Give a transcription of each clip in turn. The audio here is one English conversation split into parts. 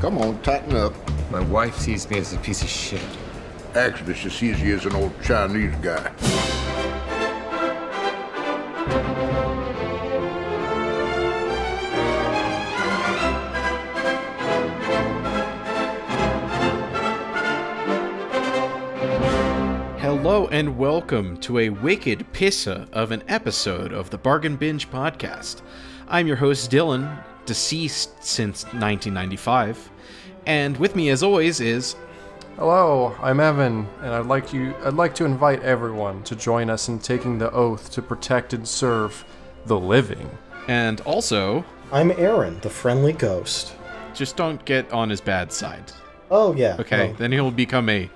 Come on, tighten up. My wife sees me as a piece of shit. Actually, she sees you as an old Chinese guy. Hello and welcome to a wicked pissa of an episode of the Bargain Binge podcast. I'm your host Dylan, deceased since 1995, and with me as always is... Hello, I'm Evan, and I'd like to invite everyone to join us in taking the oath to protect and serve the living. And also... I'm Aaron, the friendly ghost. Just don't get on his bad side. Oh, yeah. Okay, oh. Then he'll become a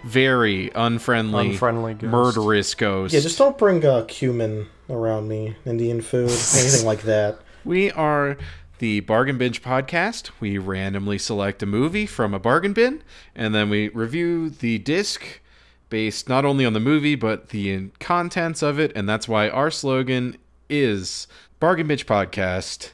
very unfriendly ghost. Murderous ghost. Yeah, just don't bring cumin around me, Indian food, anything like that. We are the Bargain Binge podcast. We randomly select a movie from a bargain bin, and then we review the disc based not only on the movie, but the contents of it, and that's why our slogan is Bargain Binge Podcast,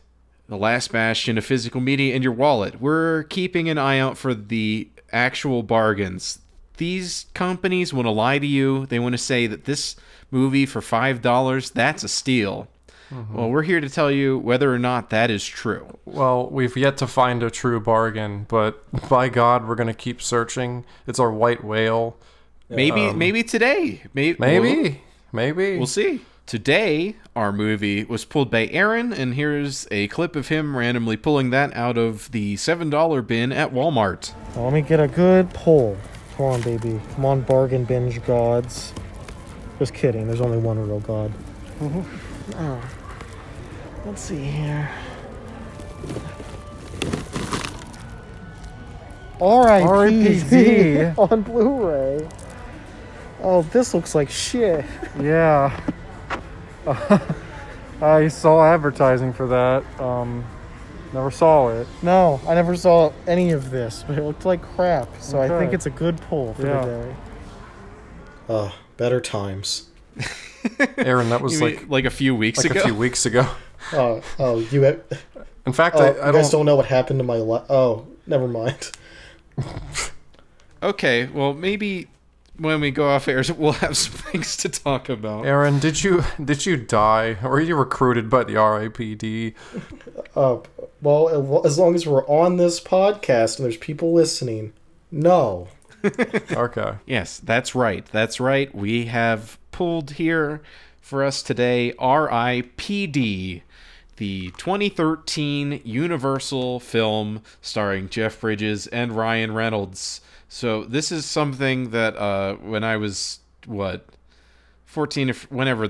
the last bastion of physical media in your wallet. We're keeping an eye out for the actual bargains. These companies want to lie to you. They want to say that this movie for $5, that's a steal. Mm-hmm. Well, we're here to tell you whether or not that is true. Well, we've yet to find a true bargain, but by God, we're going to keep searching. It's our white whale. Maybe today. Maybe. We'll see. Today, our movie was pulled by Aaron, and here's a clip of him randomly pulling that out of the $7 bin at Walmart. Now, let me get a good pull. Come on, baby. Come on, Bargain Binge gods. Just kidding. There's only one real god. Mm-hmm. Oh. Let's see here. R.I.P.D. on Blu-ray. Oh, this looks like shit. Yeah. I saw advertising for that. Never saw it. No, I never saw any of this, but it looked like crap. So okay. I think it's a good pull for the day. Better times. Aaron, that was like a few weeks ago. A few weeks ago. You have... In fact, I guys don't know what happened to my life. Oh, never mind. Okay, well, maybe when we go off air, we'll have some things to talk about. Aaron, did you die, or were you recruited by the R.I.P.D? Well, as long as we're on this podcast and there's people listening, no. Okay. Yes, that's right. That's right. We have pulled here for us today R.I.P.D, the 2013 Universal film starring Jeff Bridges and Ryan Reynolds. So this is something that when I was, 14, whatever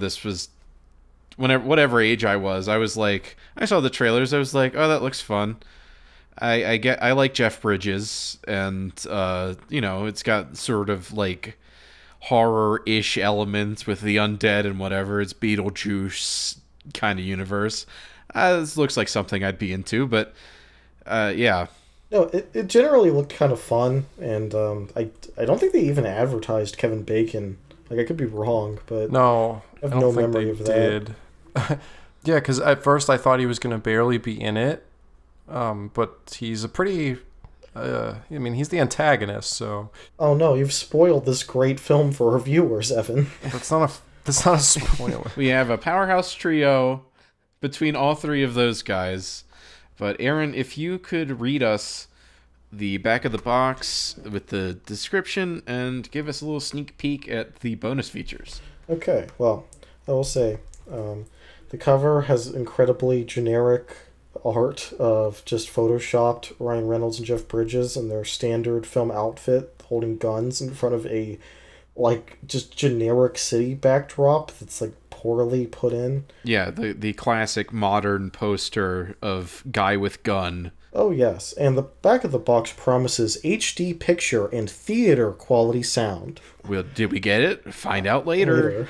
age I was like, I saw the trailers, I was like, oh, that looks fun. I like Jeff Bridges, and it's got sort of like horror-ish elements with the undead and whatever. It's Beetlejuice kind of universe. This looks like something I'd be into, but yeah. No, it generally looked kind of fun, and I don't think they even advertised Kevin Bacon. Like, I could be wrong, but no, I have no memory of that. Yeah, because at first I thought he was going to barely be in it, but he's a pretty... he's the antagonist, so... Oh no, you've spoiled this great film for our viewers, Evan. That's not a spoiler. We have a powerhouse trio between all three of those guys. But Aaron, if you could read us the back of the box with the description and give us a little sneak peek at the bonus features. Okay, well, I will say, the cover has incredibly generic art of just photoshopped Ryan Reynolds and Jeff Bridges in their standard film outfit, holding guns in front of a, just generic city backdrop that's, poorly put in. Yeah, the classic modern poster of guy with gun. Oh, yes, and the back of the box promises HD picture and theater quality sound. Well, did we get it? Find out later.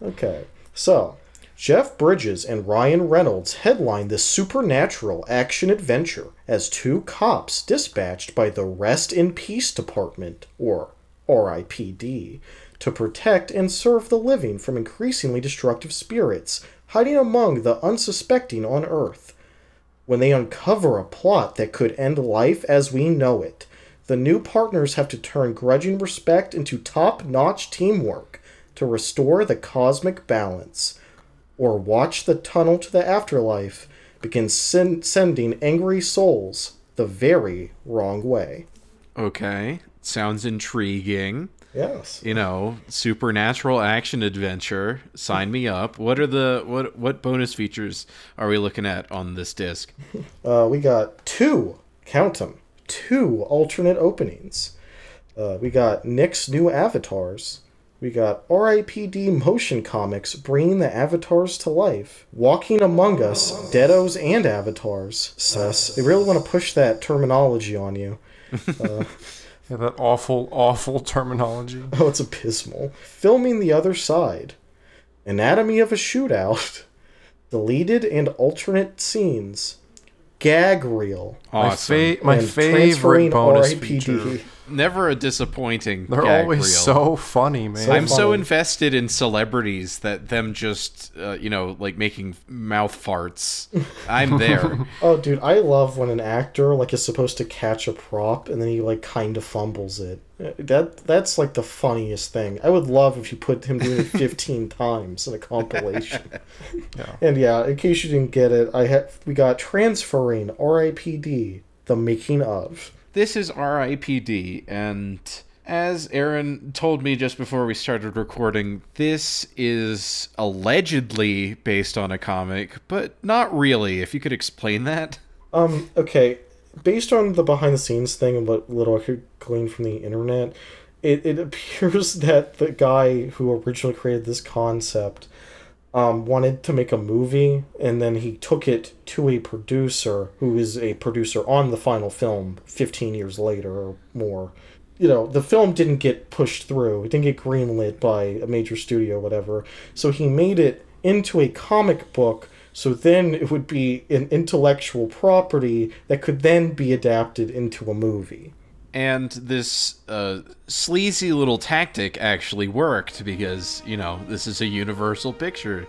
Okay, so... Jeff Bridges and Ryan Reynolds headline this supernatural action-adventure as two cops dispatched by the Rest in Peace Department, or R.I.P.D, to protect and serve the living from increasingly destructive spirits hiding among the unsuspecting on Earth. When they uncover a plot that could end life as we know it, the new partners have to turn grudging respect into top-notch teamwork to restore the cosmic balance, or watch the tunnel to the afterlife begin sending angry souls the very wrong way. Okay, sounds intriguing. Yes. You know, supernatural action adventure. Sign me up. What are what bonus features are we looking at on this disc? We got count 'em, two alternate openings. We got Nick's new avatars. We got R.I.P.D. motion comics bringing the avatars to life. Walking Among Us, Deados and Avatars. Sus, they really want to push that terminology on you. Yeah, that awful, awful terminology. Oh, it's abysmal. Filming the Other Side. Anatomy of a Shootout. Deleted and alternate scenes. Gag reel. Awesome. My favorite bonus feature. Never a disappointing They're gag always reel. so funny, man. I'm so invested in celebrities that them just, like making mouth farts. I'm there. Oh, dude, I love when an actor like is supposed to catch a prop and then he like kind of fumbles it. That's like the funniest thing. I would love if you put him doing it 15 times in a compilation. Yeah. And yeah, in case you didn't get it, we got Transferring, R.I.P.D, the making of. This is R.I.P.D, and as Aaron told me just before we started recording, this is allegedly based on a comic, but not really. If you could explain that. Okay. Based on the behind-the-scenes thing and what little I could glean from the internet, it appears that the guy who originally created this concept wanted to make a movie, and then he took it to a producer who is a producer on the final film 15 years later or more. You know, the film didn't get pushed through. It didn't get greenlit by a major studio or whatever. So he made it into a comic book, so then it would be an intellectual property that could then be adapted into a movie. And this sleazy little tactic actually worked because, this is a Universal picture.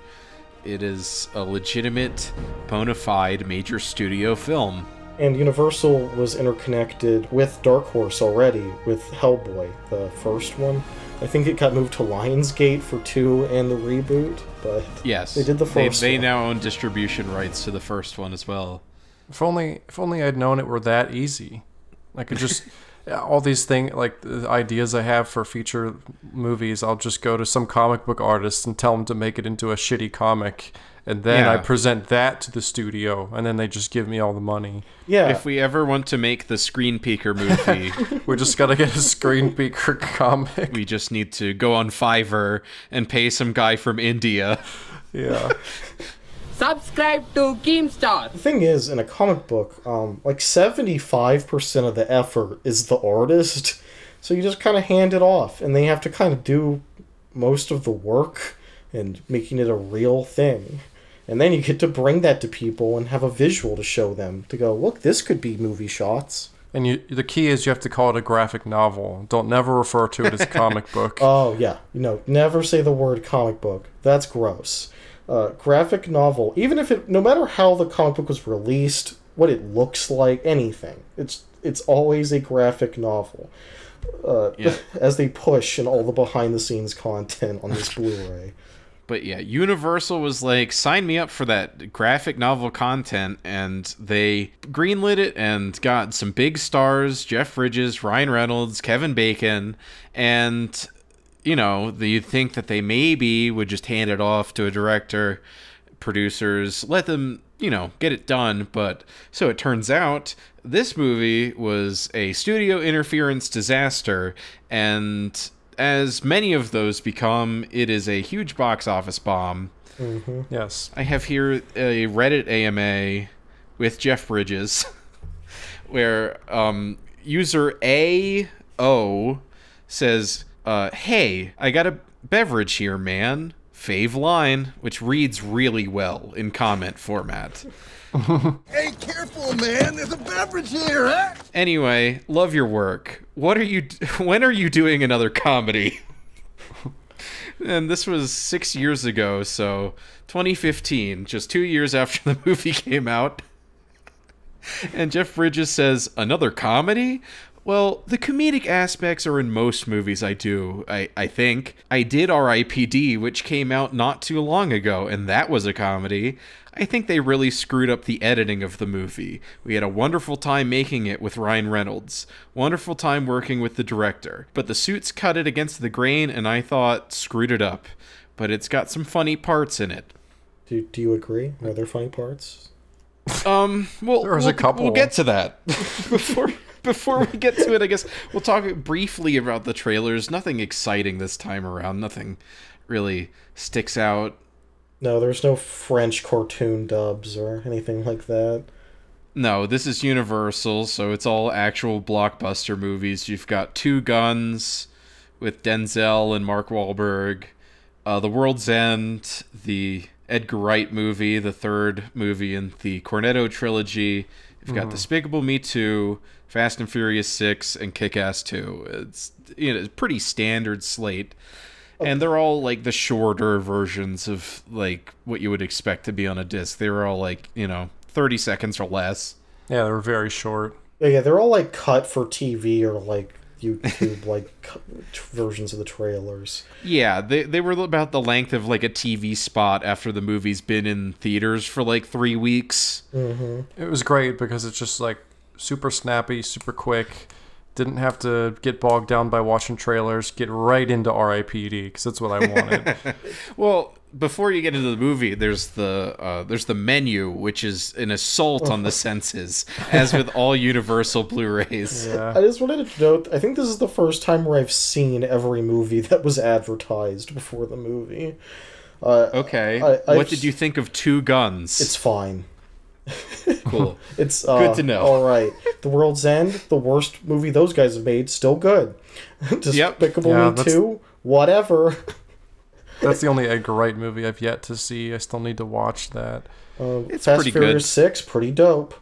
It is a legitimate, bona fide major studio film. And Universal was interconnected with Dark Horse already, with Hellboy, the first one. I think it got moved to Lionsgate for 2 and the reboot, but yes, they did the first They one. now own distribution rights to the first one as well. If only I'd known it were that easy. I could just all these things, like the ideas I have for feature movies, I'll just go to some comic book artist and tell them to make it into a shitty comic, and then I present that to the studio, and then they just give me all the money. Yeah. If we ever want to make the Screen Peeker movie, We just gotta get a Screen Peeker comic. we just need to go on Fiverr and pay some guy from India. Yeah. Subscribe to Keemstar. The thing is, in a comic book, like 75% of the effort is the artist, so you just kind of hand it off, and they have to kind of do most of the work and making it a real thing. And then you get to bring that to people and have a visual to show them, to go, look, this could be movie shots. And the key is you have to call it a graphic novel. Don't never refer to it as a comic book. Oh, yeah. Never say the word comic book. That's gross. Graphic novel, even if no matter how the comic book was released, what it looks like, anything, it's always a graphic novel. As they push in all the behind-the-scenes content on this Blu-ray. But yeah, Universal was like, sign me up for that graphic novel content, and they greenlit it and got some big stars, Jeff Bridges, Ryan Reynolds, Kevin Bacon, and you'd think that they maybe would just hand it off to a director, producers, let them, get it done. But so it turns out this movie was a studio interference disaster, and as many of those become, it is a huge box office bomb. Mm-hmm. Yes. I have here a Reddit AMA with Jeff Bridges where user AO says, hey, I got a beverage here, man. Fave line, which reads really well in comment format. Hey, careful, man. There's a beverage here, huh? Anyway, love your work. When are you doing another comedy? And this was 6 years ago, so 2015, just 2 years after the movie came out. And Jeff Bridges says, another comedy? Well, the comedic aspects are in most movies I do, I think. I did R.I.P.D, which came out not too long ago, and that was a comedy. I think they really screwed up the editing of the movie. We had a wonderful time making it with Ryan Reynolds. Wonderful time working with the director. But the suits cut it against the grain, and I thought screwed it up. But it's got some funny parts in it. Do you agree? Are there funny parts? Well, There's a couple. We'll get to that. Before we get to it, I guess we'll talk briefly about the trailers. Nothing exciting this time around. Nothing really sticks out. No, there's no French cartoon dubs or anything like that. No, this is Universal, so it's all actual blockbuster movies. You've got Two Guns with Denzel and Mark Wahlberg, The World's End, the Edgar Wright movie, the third movie in the Cornetto trilogy. You've got Despicable Me 2, Fast and Furious 6, and Kick-Ass 2. It's a pretty standard slate. And they're all like the shorter versions of like what you would expect to be on a disc. They were all like, 30 seconds or less. Yeah, they were very short. Yeah, they're all like cut for TV or like YouTube like versions of the trailers. Yeah, they were about the length of like a TV spot after the movie's been in theaters for like 3 weeks. Mm-hmm. It was great because it's just like super snappy, super quick. Didn't have to get bogged down by watching trailers. Get right into R.I.P.D. because that's what I wanted. Well, before you get into the movie, there's the menu, which is an assault on the senses, as with all Universal Blu-rays. Yeah. I just wanted to note, I think this is the first time where I've seen every movie that was advertised before the movie. Okay. What did you think of Two Guns? It's fine. Cool. It's good to know. All right. The World's End, the worst movie those guys have made, still good. Despicable Me 2, whatever. That's the only Edgar Wright movie I've yet to see. I still need to watch that. It's Fast pretty Furious good. 6, pretty dope.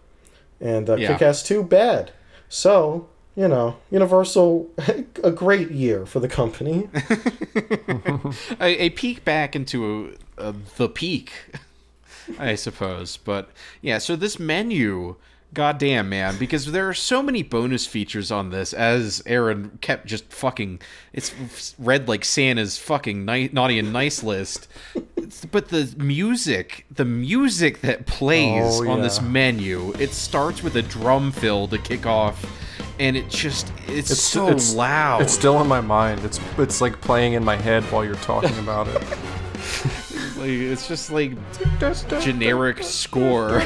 And Kick-Ass 2, bad. So, Universal, a great year for the company. A peek back into the peak, I suppose. But yeah, so this menu, goddamn, man, because there are so many bonus features on this, as Aaron kept just fucking, it's read like Santa's fucking naughty and nice list. But the music that plays on this menu, it starts with a drum fill to kick off, and it's so loud. It's still in my mind. It's like playing in my head while you're talking about it. It's just like generic score.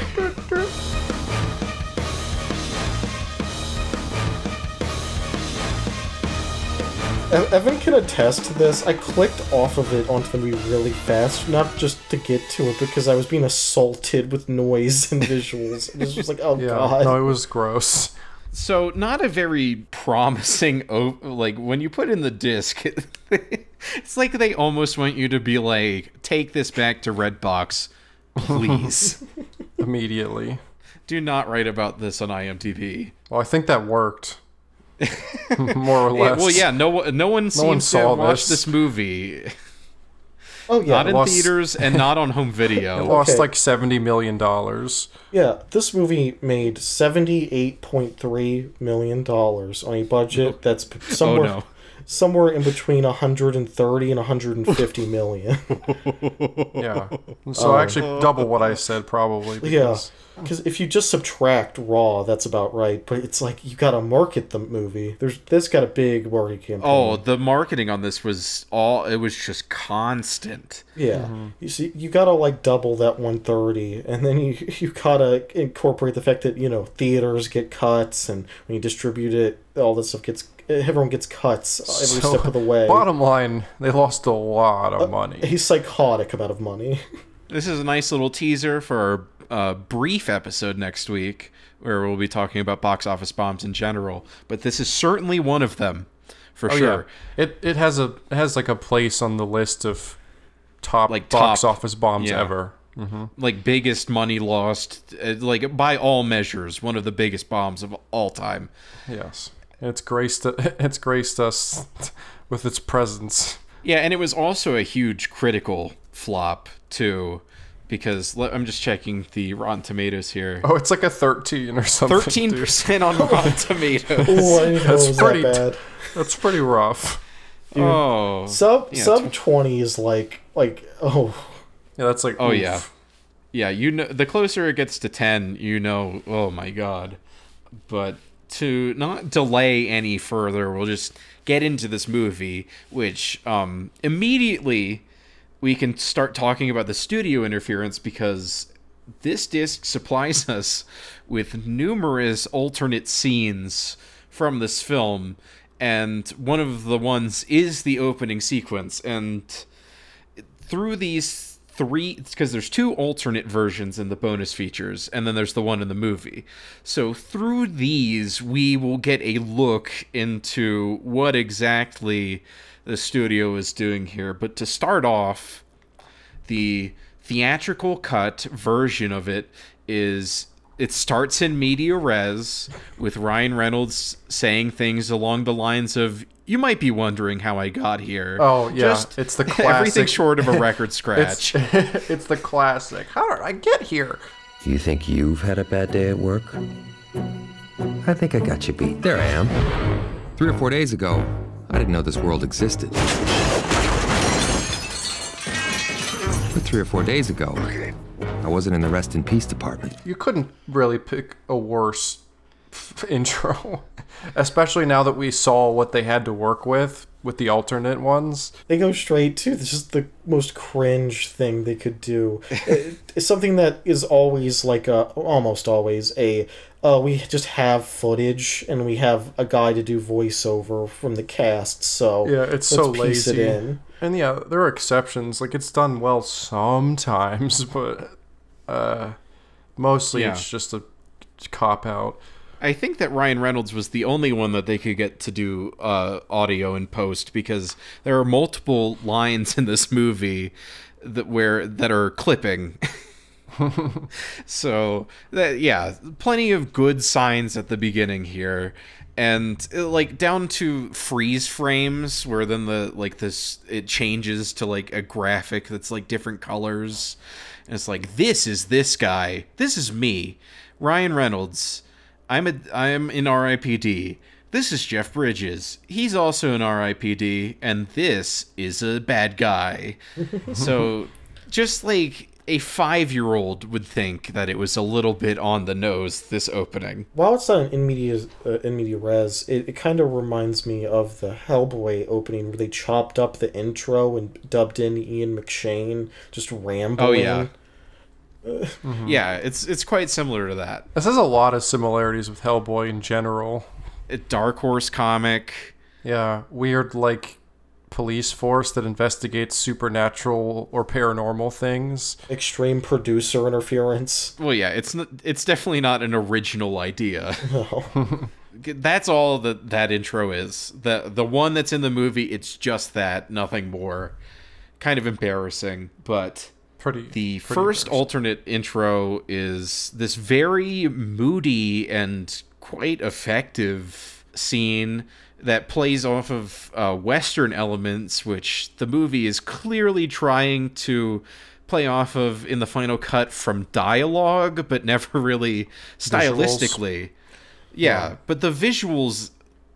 Evan can attest to this. I clicked off of it onto the movie really fast, not just to get to it, because I was being assaulted with noise and visuals. It was just like, oh god. No, it was gross. So, not a very promising, like, when you put in the disc, it's like they almost want you to be like, take this back to Redbox, please. Immediately. Do not write about this on IMDb. Well, I think that worked. More or less. Well, yeah, no one seems to have watched this movie. Oh yeah, not in theaters and not on home video. It lost like $70 million. Yeah, this movie made $78.3 million on a budget that's somewhere in between 130 and 150 million. Yeah. So actually double what I said probably. Because because if you just subtract Raw, that's about right. But it's like you gotta market the movie. This got a big marketing campaign. Oh, the marketing on this was just constant. Yeah, you see, you gotta like double that 130, and then you gotta incorporate the fact that theaters get cuts, and when you distribute it, all this stuff everyone gets cuts every step of the way. Bottom line, they lost a lot of money. A psychotic amount of money. This is a nice little teaser for our brief episode next week, where we'll be talking about box office bombs in general. But this is certainly one of them, for sure. Yeah. It has like a place on the list of top box office bombs ever. Mm-hmm. Like biggest money lost, like by all measures, one of the biggest bombs of all time. Yes. It's graced us with its presence. Yeah, and it was also a huge critical flop too. because I'm just checking the Rotten Tomatoes here. Oh, it's like a 13 or something. 13% on Rotten Tomatoes. Oh, I didn't know it was that bad. That's pretty rough. Dude, Oh, sub 20 is like oh. Yeah, that's like oh oof. yeah, yeah. You know, the closer it gets to 10, you know, oh my god. But to not delay any further, we'll just get into this movie, which immediately we can start talking about the studio interference, because this disc supplies us with numerous alternate scenes from this film, and one of the ones is the opening sequence. And through these three, because there's 2 alternate versions in the bonus features, and then there's the one in the movie. So through these, we will get a look into what exactly the studio is doing here. But to start off, the theatrical cut version of it starts in media res with Ryan Reynolds saying things along the lines of, "You might be wondering how I got here." Oh yeah, Just it's the classic. everything short of a record scratch. It's the classic. How did I get here? You think you've had a bad day at work? I think I got you beat. There I am. 3 or 4 days ago, I didn't know this world existed. But 3 or 4 days ago, I wasn't in the rest in peace department. You couldn't really pick a worse intro, especially now that we saw what they had to work with the alternate ones. They go straight to this is the most cringe thing they could do. It's something that is always like almost always we just have footage and we have a guy to do voiceover from the cast. So yeah, it's so let's piece lazy. it in. And yeah, there are exceptions. Like, it's done well sometimes, but mostly it's just a cop out. I think that Ryan Reynolds was the only one that they could get to do audio in post, because there are multiple lines in this movie that are clipping. So plenty of good signs at the beginning here, and like down to freeze frames where then it changes to like a graphic that's like different colors, and it's like, this is this guy, this is me, Ryan Reynolds. I'm in R.I.P.D. This is Jeff Bridges. He's also in R.I.P.D. and this is a bad guy. So just like a 5-year-old would think that it was a little bit on the nose, this opening. While it's not in media res, it kind of reminds me of the Hellboy opening where they chopped up the intro and dubbed in Ian McShane just rambling. Oh yeah. Yeah, it's quite similar to that. This has a lot of similarities with Hellboy in general. A Dark Horse comic. Yeah, weird like police force that investigates supernatural or paranormal things. Extreme producer interference. Well, yeah, it's definitely not an original idea. No. That's all that intro is. The one that's in the movie, it's just that, nothing more. Kind of embarrassing, but the first alternate intro is this very moody and quite effective scene that plays off of Western elements, which the movie is clearly trying to play off of in the final cut from dialogue, but never really stylistically. Yeah, but the visuals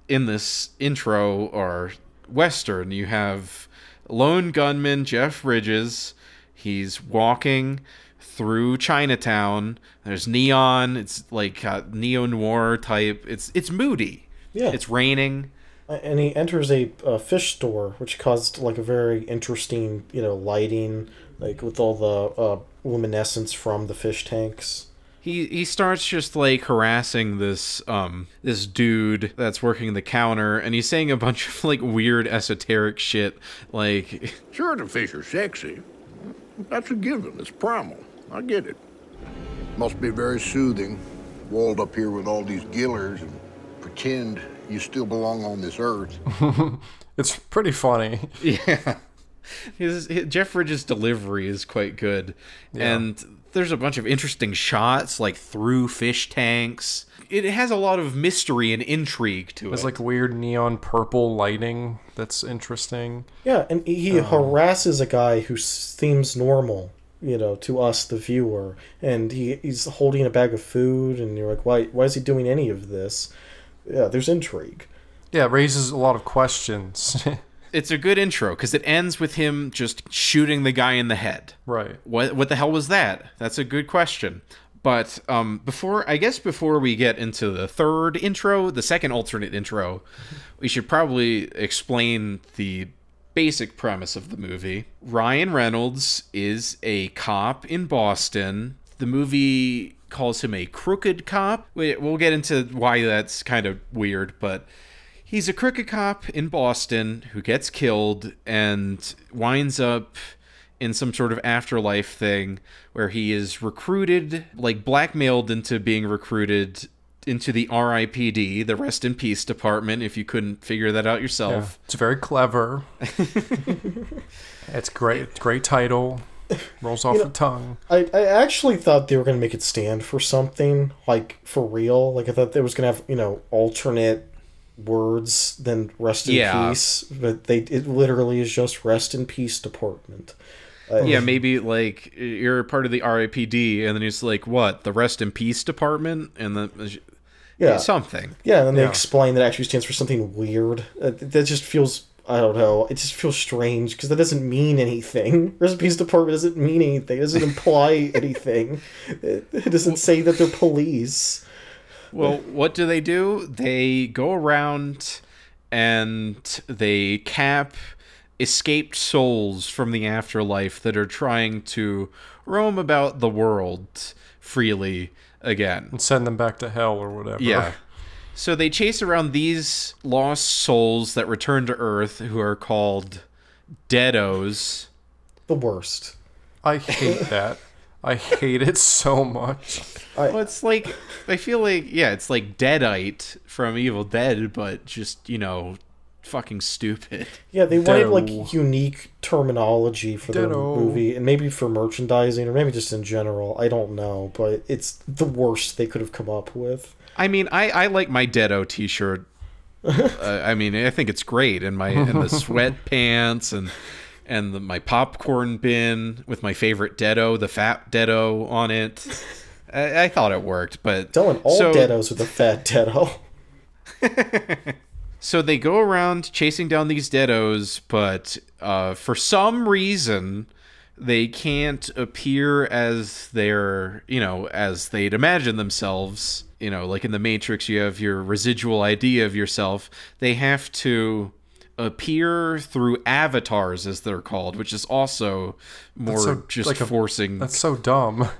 in this intro are Western. You have lone gunman Jeff Bridges. He's walking through Chinatown. There's neon. It's like neo-noir type. It's moody. Yeah. It's raining. And he enters a fish store, which caused like a very interesting, lighting, like with all the luminescence from the fish tanks. He starts just like harassing this dude that's working the counter, and he's saying a bunch of like weird esoteric shit, like, Sure, the fish are sexy. That's a given. It's primal. I get it. Must be very soothing, walled up here with all these gillers and pretend you still belong on this earth. It's pretty funny. Yeah. His Jeff Bridges' delivery is quite good. Yeah. And there's a bunch of interesting shots, like through fish tanks. It has a lot of mystery and intrigue to it. There's like weird neon purple lighting that's interesting. Yeah, and he harasses a guy who seems normal. to us, the viewer. And he's holding a bag of food, and you're like, why is he doing any of this? Yeah, there's intrigue. Yeah, it raises a lot of questions. It's a good intro because it ends with him just shooting the guy in the head. Right. What the hell was that? That's a good question. But before we get into the third intro, the second alternate intro, we should probably explain the basic premise of the movie. Ryan Reynolds is a cop in Boston. The movie calls him a crooked cop. We'll get into why that's kind of weird, but he's a crooked cop in Boston who gets killed and winds up in some sort of afterlife thing where he is recruited, like blackmailed into being recruited into the R.I.P.D, the Rest in Peace Department, if you couldn't figure that out yourself. Yeah, it's very clever. It's great. Great title. Rolls off the tongue. I actually thought they were going to make it stand for something, like, for real. Like, I thought they was going to have, alternate words than Rest in Peace. But it literally is just Rest in Peace Department. Yeah, maybe, like, you're part of the R.I.P.D, and then it's like, what, the Rest in Peace Department? And then... Yeah. Something. Yeah, and then they explain that it actually stands for something weird. That just feels... I don't know. It just feels strange because that doesn't mean anything. Rest in Peace Department doesn't mean anything. It doesn't imply anything. It doesn't say that they're police. Well, what do? They go around and they cap escaped souls from the afterlife that are trying to roam about the world freely again. And send them back to hell or whatever. Yeah. So they chase around these lost souls that return to Earth who are called Deados. The worst. I hate that. I hate it so much. Well, it's like, I feel like, it's like Deadite from Evil Dead, but just, fucking stupid. Yeah, they wanted, like, unique terminology for the movie, and maybe for merchandising, or maybe just in general. I don't know, but it's the worst they could have come up with. I mean, I like my Deado t-shirt. I mean, I think it's great, and the sweatpants, and my popcorn bin with my favorite Deado, the fat Deado on it. I thought it worked, but... Telling all Deados with a fat Deado. So they go around chasing down these Deados, but for some reason, they can't appear as as they'd imagine themselves. Like in the Matrix, you have your residual idea of yourself. They have to appear through avatars, as they're called, which is also more forcing. That's so dumb.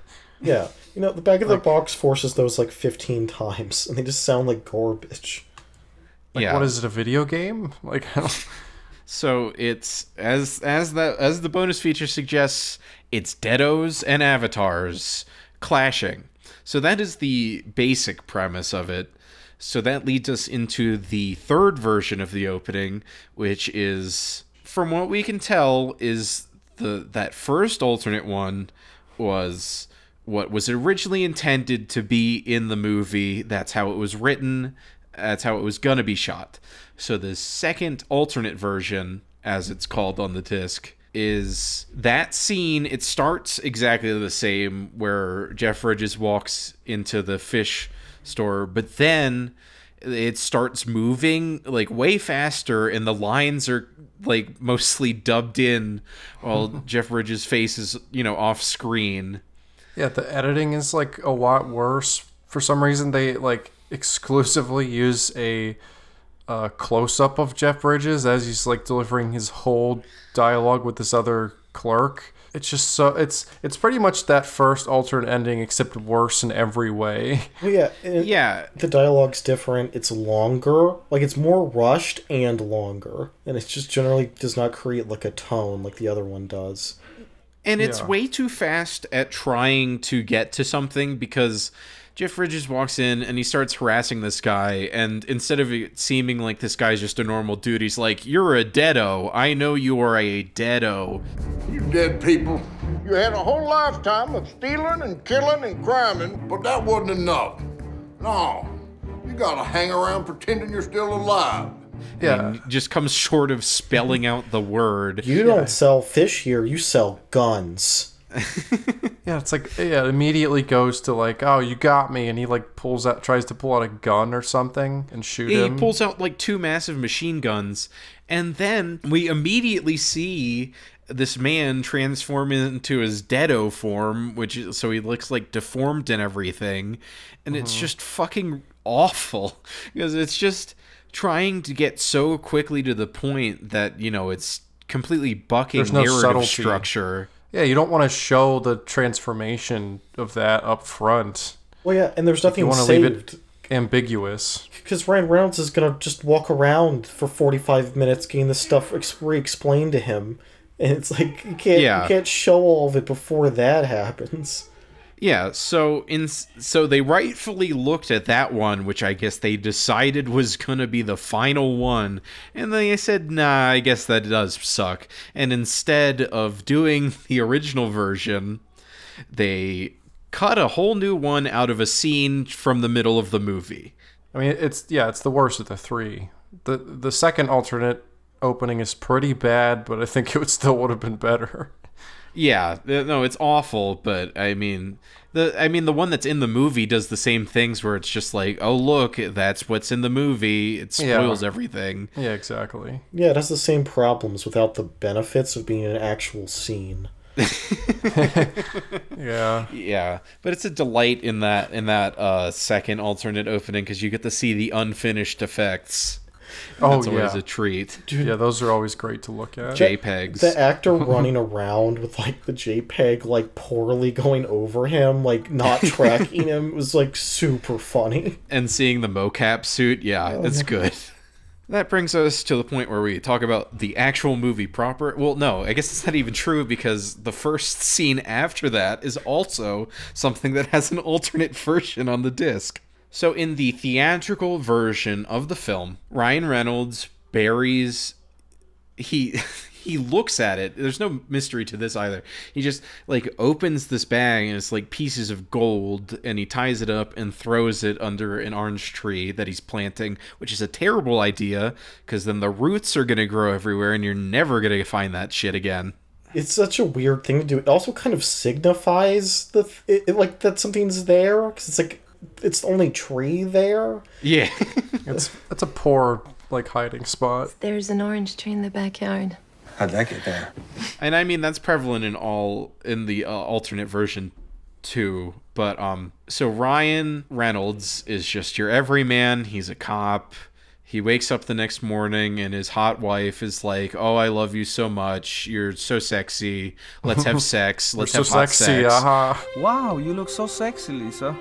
Yeah. The back of the box forces those like 15 times, and they just sound like garbage. What is it, a video game? Like, so it's as the bonus feature suggests, it's Deados and avatars clashing. So that is the basic premise of it. So that leads us into the third version of the opening, which is, from what we can tell, is that first alternate one was what was originally intended to be in the movie. That's how it was written. That's how it was going to be shot. So the second alternate version, as it's called on the disc, is that scene. It starts exactly the same, where Jeff Bridges walks into the fish store, but then it starts moving like way faster, and the lines are like mostly dubbed in while Jeff Bridges' face is, off screen. Yeah, the editing is like a lot worse. For some reason, they like exclusively use a close-up of Jeff Bridges as he's like delivering his whole dialogue with this other clerk. It's just so it's pretty much that first alternate ending, except worse in every way. Well, yeah. The dialogue's different. It's longer. Like, it's more rushed and longer, and it just generally does not create like a tone like the other one does. And it's way too fast at trying to get to something, because Jeff Bridges walks in and he starts harassing this guy, and instead of it seeming like this guy's just a normal dude, he's like, "You're a Deado. I know you are a Deado." You dead people. You had a whole lifetime of stealing and killing and criming, but that wasn't enough. No, you gotta hang around pretending you're still alive. Yeah. And just comes short of spelling out the word. You don't sell fish here, you sell guns. Yeah, it's like, yeah, it immediately goes to like, oh, you got me, and he like tries to pull out a gun or something and shoot him. He pulls out like 2 massive machine guns, and then we immediately see this man transform into his Deado form, so he looks like deformed and everything, and it's just fucking awful because it's just trying to get so quickly to the point that, you know, it's completely bucking There's no narrative subtlety. structure. Yeah, you don't want to show the transformation of that up front. Well, yeah, and there's nothing You want to saved. leave it ambiguous. Because Ryan Reynolds is going to just walk around for 45 minutes getting this stuff re-explained to him. And it's like, you can't show all of it before that happens. Yeah, so they rightfully looked at that one, which I guess they decided was going to be the final one, and they said, nah, I guess that does suck. And instead of doing the original version, they cut a whole new one out of a scene from the middle of the movie. I mean, it's the worst of the 3. The second alternate opening is pretty bad, but I think it still would have been better. Yeah, no, it's awful, but I mean the one that's in the movie does the same things where it's just like, oh look, that's what's in the movie. It spoils everything. Yeah, exactly. Yeah, it has the same problems without the benefits of being an actual scene. Yeah, but it's a delight in that second alternate opening because you get to see the unfinished effects. That's always a treat. Dude, yeah, those are always great to look at. JPEGs. The actor running around with like the JPEG like poorly going over him, like not tracking him, was like super funny. And seeing the mocap suit, it's good. That brings us to the point where we talk about the actual movie proper. Well, no, I guess it's not even true because the first scene after that is also something that has an alternate version on the disc. So in the theatrical version of the film, Ryan Reynolds buries... He looks at it. There's no mystery to this either. He just like opens this bag and it's like pieces of gold, and he ties it up and throws it under an orange tree that he's planting, which is a terrible idea because then the roots are going to grow everywhere and you're never going to find that shit again. It's such a weird thing to do. It also kind of signifies like that something's there because it's like it's the only tree there. Yeah. It's a poor like hiding spot. There's an orange tree in the backyard. How'd that get there? And I mean that's prevalent in the alternate version too. But so Ryan Reynolds is just your everyman. He's a cop. He wakes up the next morning and his hot wife is like, "Oh, I love you so much. You're so sexy. Let's have sex. Let's have hot sex." Wow, you look so sexy, Lisa.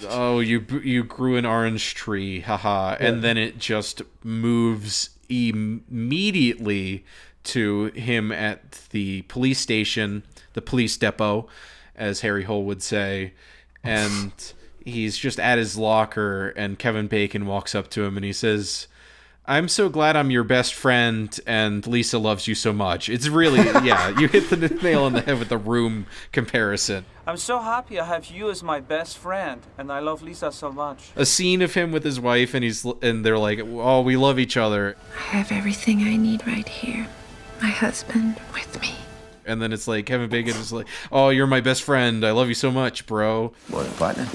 Oh, you grew an orange tree, haha. Yeah. And then it just moves immediately to him at the police station, the police depot, as Harry Hole would say. And he's just at his locker, and Kevin Bacon walks up to him and he says, "I'm so glad I'm your best friend, and Lisa loves you so much." It's really, yeah, you hit the nail on the head with the Room comparison. I'm so happy I have you as my best friend, and I love Lisa so much. A scene of him with his wife, and they're like, "Oh, we love each other." I have everything I need right here. My husband with me. And then it's like, Kevin Bacon is like, "Oh, you're my best friend. I love you so much, bro." What a partner.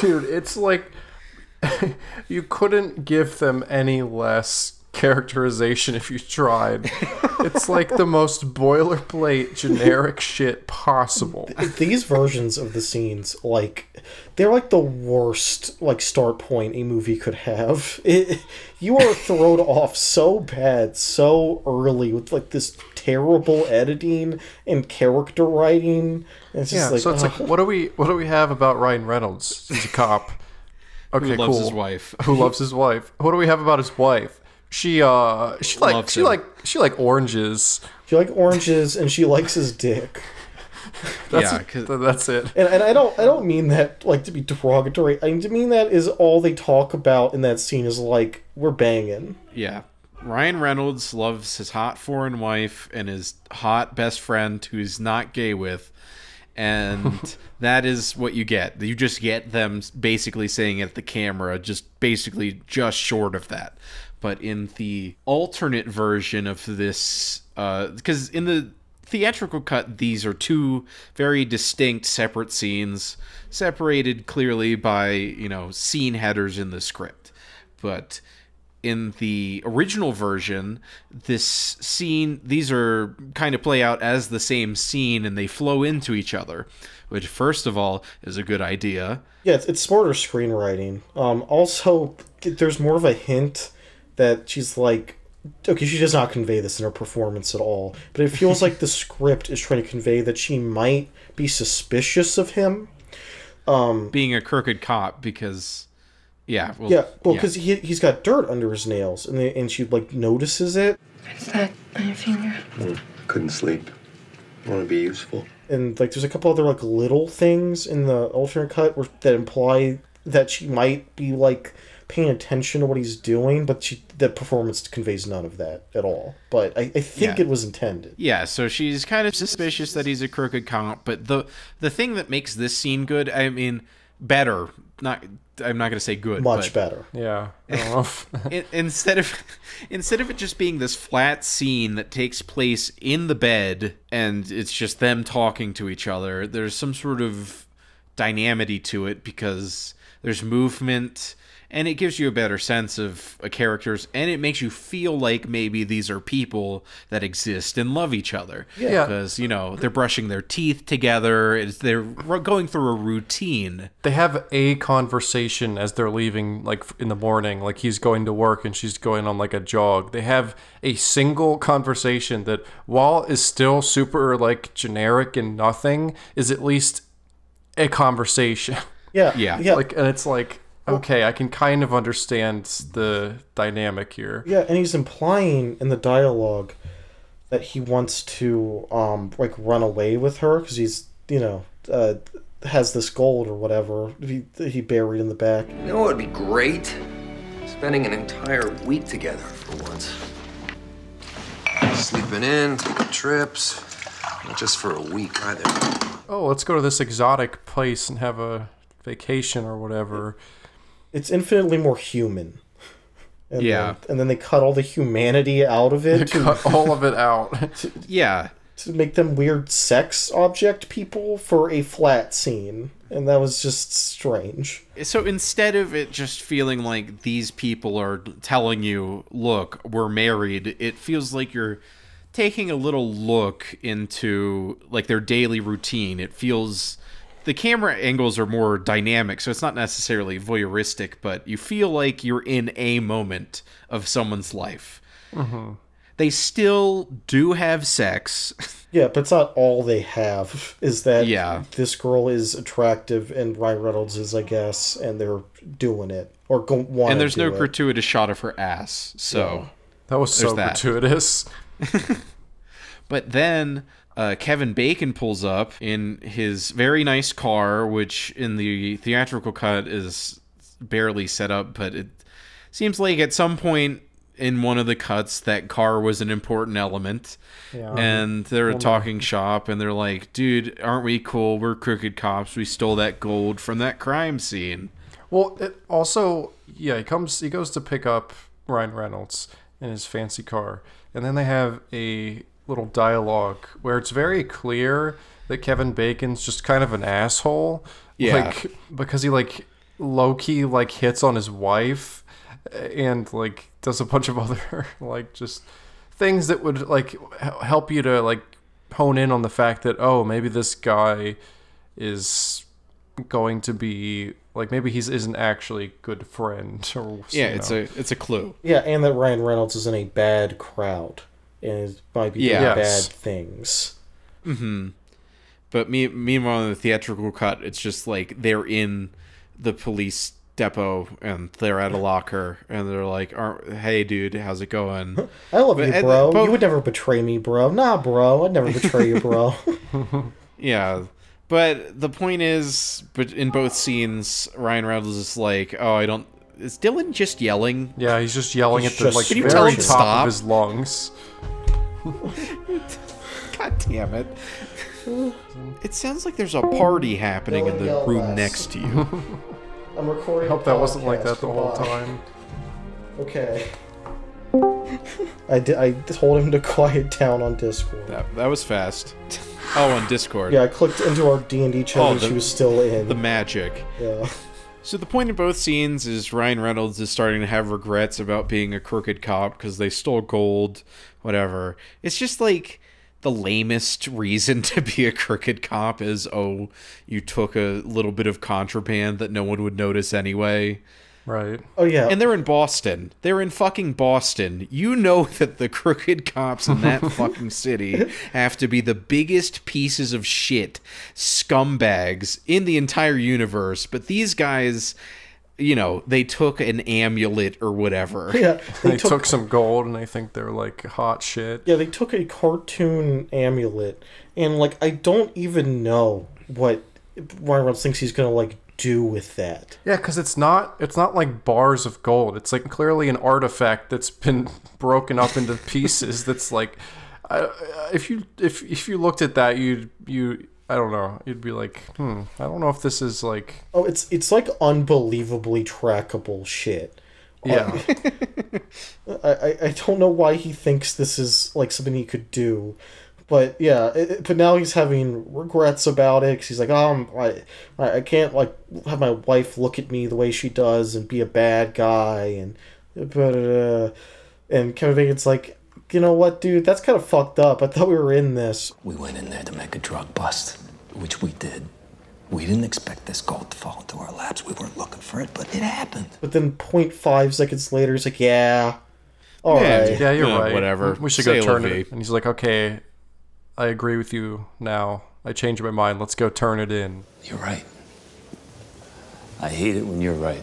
Dude, it's like you couldn't give them any less characterization if you tried. It's like the most boilerplate generic shit possible. These versions of the scenes, like, they're like the worst like start point a movie could have. You are thrown off so bad so early with like this terrible editing and character writing. And it's just so it's like, what do we have about Ryan Reynolds? He's a cop. Okay, who loves cool. his wife. Who loves his wife? What do we have about his wife? She like oranges. She like oranges and she likes his dick. That's it. And I don't mean that like to be derogatory. I mean that is all they talk about in that scene is like, we're banging. Yeah. Ryan Reynolds loves his hot foreign wife and his hot best friend who he's not gay with. And that is what you get. You just get them basically saying it at the camera, just basically just short of that. But in the alternate version of this, because in the theatrical cut, these are two very distinct separate scenes, separated clearly by, you know, scene headers in the script. But in the original version, this scene, these are kind of play out as the same scene and they flow into each other, which first of all is a good idea. Yeah, it's smarter screenwriting. Also, there's more of a hint that she's like, okay, she does not convey this in her performance at all, but it feels like the script is trying to convey that she might be suspicious of him. Being a crooked cop, because... Yeah, because he's got dirt under his nails, and she, like, notices it. What's that on your finger? Couldn't sleep. Want to be useful. And, like, there's a couple other, like, little things in the alternate cut that imply that she might be, like, paying attention to what he's doing, but the performance conveys none of that at all. But I think it was intended. Yeah, so she's kind of suspicious that he's a crooked cop, but the thing that makes this scene good, I mean, better, I'm not going to say good. Much better. Yeah. I don't know. Instead of it just being this flat scene that takes place in the bed and it's just them talking to each other, there's some sort of dynamity to it because there's movement and it gives you a better sense of characters, and it makes you feel like maybe these are people that exist and love each other. Yeah. Because, you know, they're brushing their teeth together. They're going through a routine. They have a conversation as they're leaving, like, in the morning. Like, he's going to work and she's going on, like, a jog. They have a single conversation that, while is still super, like, generic and nothing, is at least a conversation. Yeah. Like, and it's like... Okay, I can kind of understand the dynamic here. Yeah, and he's implying in the dialogue that he wants to, like, run away with her because he's, you know, has this gold or whatever he buried in the back. You know what would be great? Spending an entire week together for once. Sleeping in, taking trips. Not just for a week either. Oh, let's go to this exotic place and have a vacation or whatever. It's infinitely more human. And yeah. Then they cut all the humanity out of it. Cut all of it out. To make them weird sex object people for a flat scene. And that was just strange. So instead of it just feeling like these people are telling you, look, we're married, it feels like you're taking a little look into, like, their daily routine. It feels... The camera angles are more dynamic, so it's not necessarily voyeuristic, but you feel like you're in a moment of someone's life. Mm-hmm. They still do have sex. Yeah, but it's not all they have, is that this girl is attractive and Ryan Reynolds is, I guess, and they're doing it. Or want to do it. And there's no gratuitous shot of her ass, so... Yeah. That was so gratuitous. But then... Kevin Bacon pulls up in his very nice car, which in the theatrical cut is barely set up, but it seems like at some point in one of the cuts that car was an important element. Yeah. And they're a talking shop, and they're like, dude, aren't we cool? We're crooked cops. We stole that gold from that crime scene. Well, it also, he goes to pick up Ryan Reynolds in his fancy car, and then they have a... little dialogue where it's very clear that Kevin Bacon's just kind of an asshole. Like, because he, like, low-key, like, hits on his wife and, like, does a bunch of other, like, just things that would, like, help you to, like, hone in on the fact that, oh, maybe this guy is going to be, like, maybe he isn't actually a good friend. Or, it's a clue. Yeah, and that Ryan Reynolds is in a bad crowd. And it might be doing bad things. Mm-hmm. But meanwhile, in the theatrical cut, it's just like they're in the police depot and they're at a locker and they're like, hey, dude, how's it going? I love you, bro. You would never betray me, bro. Nah, bro. I'd never betray you, bro. Yeah. But the point is, but in both scenes, Ryan Reynolds is like, is Dylan just yelling? Yeah, he's just yelling at the, like, Can you very tell him top stop? of his lungs. God damn it. It sounds like there's a party happening in the room next to you. I'm recording. I hope that wasn't like that the whole time. Okay. I told him to quiet down on Discord. That was fast. Oh, on Discord. Yeah, I clicked into our D&D chat and she was still in. The magic. Yeah. So the point in both scenes is Ryan Reynolds is starting to have regrets about being a crooked cop because they stole gold, whatever. It's just like the lamest reason to be a crooked cop is, oh, you took a little bit of contraband that no one would notice anyway. Right. Oh, yeah. And they're in Boston. They're in fucking Boston. You know that the crooked cops in that fucking city have to be the biggest pieces of shit, scumbags in the entire universe. But these guys, you know, they took an amulet or whatever. Yeah. They took some gold and they think they're like hot shit. Yeah, they took a cartoon amulet. And, like, I don't even know what Ryan Reynolds thinks he's going to, like, do with that. Yeah, because it's not like bars of gold. It's like clearly an artifact that's been broken up into pieces. That's like, if you looked at that, you I don't know, you'd be like, I don't know if this is like. Oh, it's like unbelievably trackable shit. Yeah. I don't know why he thinks this is like something he could do. But yeah, but now he's having regrets about it because he's like, I can't like have my wife look at me the way she does and be a bad guy and Kevin Bacon's like, you know what, dude, that's kind of fucked up. I thought we were in this. We went in there to make a drug bust, which we did. We didn't expect this gold to fall into our laps. We weren't looking for it, but it happened. But then 0.5 seconds later, he's like, yeah, all right, yeah, you're right. Whatever. We should go turn it. And he's like, okay. I agree with you now. I changed my mind. Let's go turn it in. You're right. I hate it when you're right.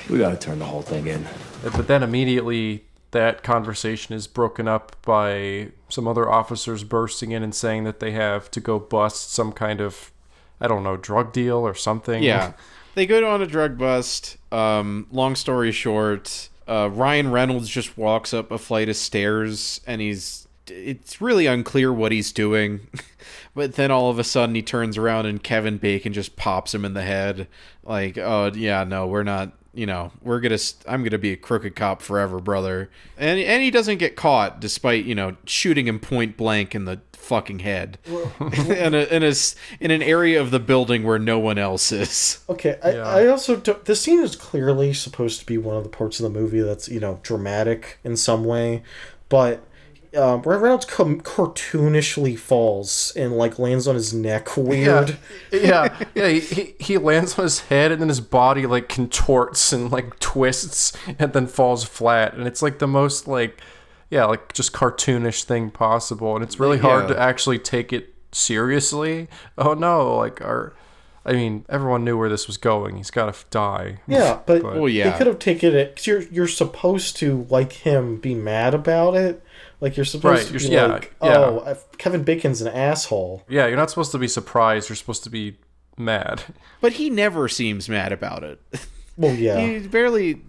We gotta turn the whole thing in. But then immediately that conversation is broken up by some other officers bursting in and saying that they have to go bust some kind of, I don't know, drug deal or something. Yeah. They go on a drug bust. Long story short, Ryan Reynolds just walks up a flight of stairs and it's really unclear what he's doing, but then all of a sudden he turns around and Kevin Bacon just pops him in the head like, oh yeah, no, we're not, you know, I'm gonna be a crooked cop forever, brother. And he doesn't get caught despite, you know, shooting him point blank in the fucking head in an area of the building where no one else is. Okay, I also the scene is clearly supposed to be one of the parts of the movie that's, you know, dramatic in some way, but Ryan Reynolds cartoonishly falls and like lands on his neck weird. Yeah. He lands on his head and then his body like contorts and like twists and then falls flat, and it's like the most like just cartoonish thing possible, and it's really hard to actually take it seriously. Oh no, like I mean, everyone knew where this was going. He's got to die. Yeah, but well, yeah, they could have taken it because you're supposed to like him be mad about it. Like, you're supposed to be like, Kevin Bacon's an asshole. Yeah, you're not supposed to be surprised. You're supposed to be mad. But he never seems mad about it. Well, yeah. He barely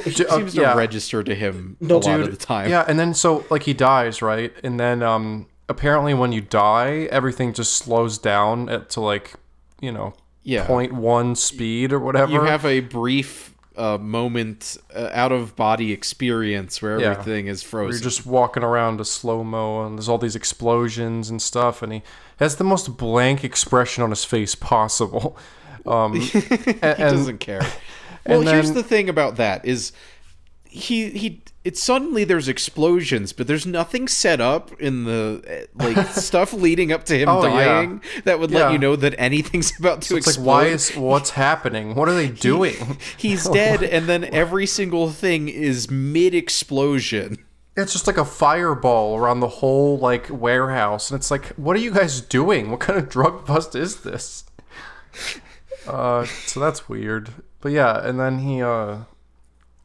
seems to register to him a lot of the time. Yeah, and then so, like, he dies, right? And then apparently when you die, everything just slows down to, like, you know, 0.1 speed or whatever. You have a brief moment out of body experience where everything is frozen. You're just walking around a slow-mo and there's all these explosions and stuff, and he has the most blank expression on his face possible. He doesn't care. Well, here's the thing about that is it's suddenly there's explosions, but there's nothing set up in the like stuff leading up to him dying that would let you know that anything's about to explode. It's like, what's happening? What are they doing? He's dead, and then every single thing is mid-explosion. It's just like a fireball around the whole like warehouse, and it's like, what are you guys doing? What kind of drug bust is this? So that's weird. But yeah, and then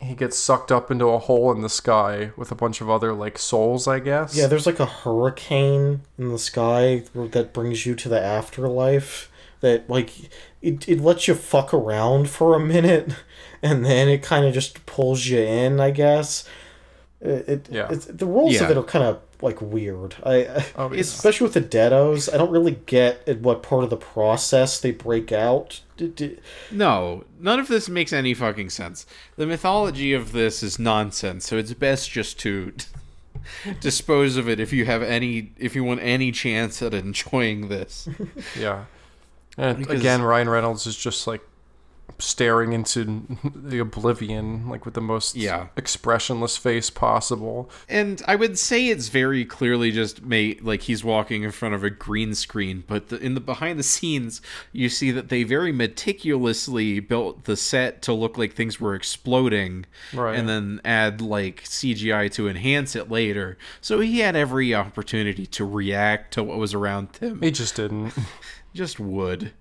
he gets sucked up into a hole in the sky with a bunch of other, like, souls, I guess. Yeah, there's, like, a hurricane in the sky that brings you to the afterlife. That, like, it lets you fuck around for a minute, and then it kind of just pulls you in, I guess. The rules of it are kind of like weird. Especially with the Deados, I don't really get at what part of the process they break out. No, none of this makes any fucking sense. The mythology of this is nonsense, so it's best just to dispose of it if you want any chance at enjoying this. Yeah. And again, Ryan Reynolds is just like staring into the oblivion, like with the most expressionless face possible. And I would say it's very clearly just made like he's walking in front of a green screen, but in the behind the scenes, you see that they very meticulously built the set to look like things were exploding, right, and then add like CGI to enhance it later. So he had every opportunity to react to what was around him. He just didn't. Just would.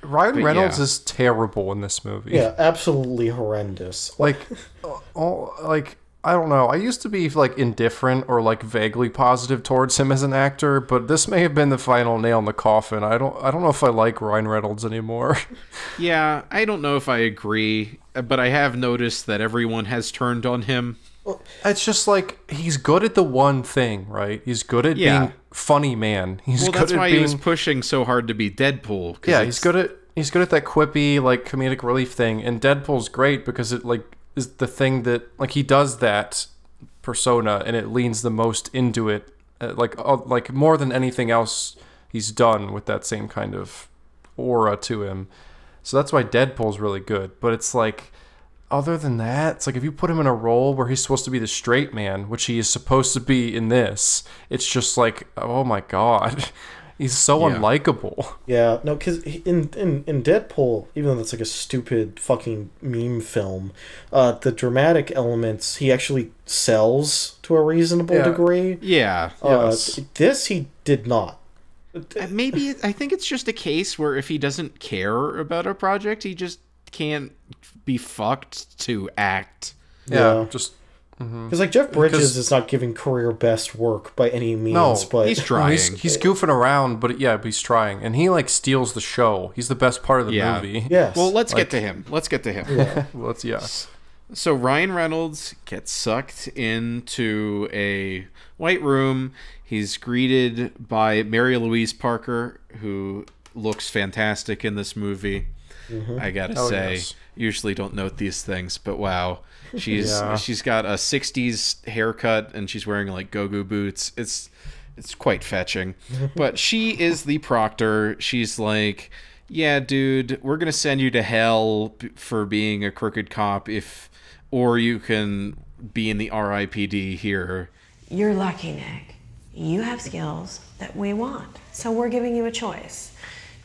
Ryan Reynolds is terrible in this movie. Yeah, absolutely horrendous. Like I don't know. I used to be like indifferent or like vaguely positive towards him as an actor, but this may have been the final nail in the coffin. I don't know if I like Ryan Reynolds anymore. Yeah, I don't know if I agree, but I have noticed that everyone has turned on him. It's just like he's good at the one thing, right? He's good at being funny man. That's why he was pushing so hard to be Deadpool. Yeah, he's good at that quippy like comedic relief thing, and Deadpool's great because it like is the thing that like he does that persona and it leans the most into it, like more than anything else he's done with that same kind of aura to him. So that's why Deadpool's really good. But it's like, other than that, it's like if you put him in a role where he's supposed to be the straight man, which he is supposed to be in this, it's just like, oh my god, he's so unlikable. Yeah, no, because in Deadpool, even though that's like a stupid fucking meme film, the dramatic elements he actually sells to a reasonable degree. Yeah. This he did not. Maybe I think it's just a case where if he doesn't care about a project, he just can't be fucked to act. Yeah, just because like Jeff Bridges is not giving career best work by any means, but he's trying. He's goofing around, but he's trying, and he like steals the show. He's the best part of the movie. Yes. Well, let's get to him. Yeah. So Ryan Reynolds gets sucked into a white room. He's greeted by Mary-Louise Parker, who looks fantastic in this movie. I gotta say, usually don't note these things, but wow, she's got a 60s haircut and she's wearing like go-go boots. It's quite fetching. But she is the proctor. She's like, yeah, dude, we're gonna send you to hell for being a crooked cop, or you can be in the R.I.P.D. here. You're lucky, Nick. You have skills that we want, so we're giving you a choice.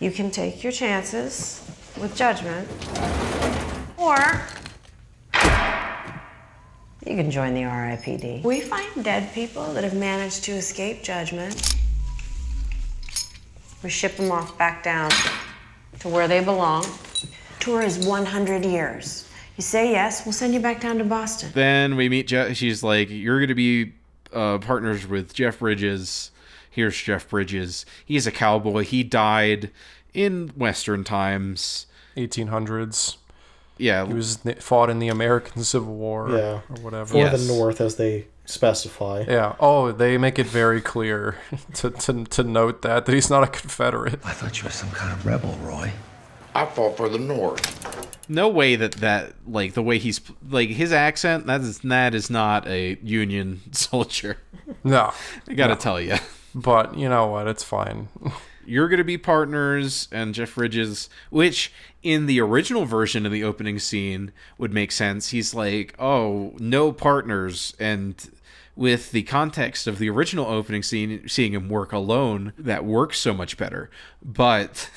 You can take your chances with judgment, or you can join the R.I.P.D. We find dead people that have managed to escape judgment. We ship them off back down to where they belong. Tour is 100 years. You say yes, we'll send you back down to Boston. Then we meet she's like, you're gonna be partners with Jeff Bridges. Here's Jeff Bridges. He's a cowboy. He died in Western times. 1800s. Yeah. He was fought in the American Civil War or whatever. For the North, as they specify. Yeah. Oh, they make it very clear to note that he's not a Confederate. I thought you were some kind of rebel, Roy. I fought for the North. No way that like the way he's like his accent, that is not a Union soldier. No. I gotta tell you. But you know what? It's fine. You're going to be partners, and Jeff Bridges, which in the original version of the opening scene would make sense. He's like, oh, no partners. And with the context of the original opening scene, seeing him work alone, that works so much better. But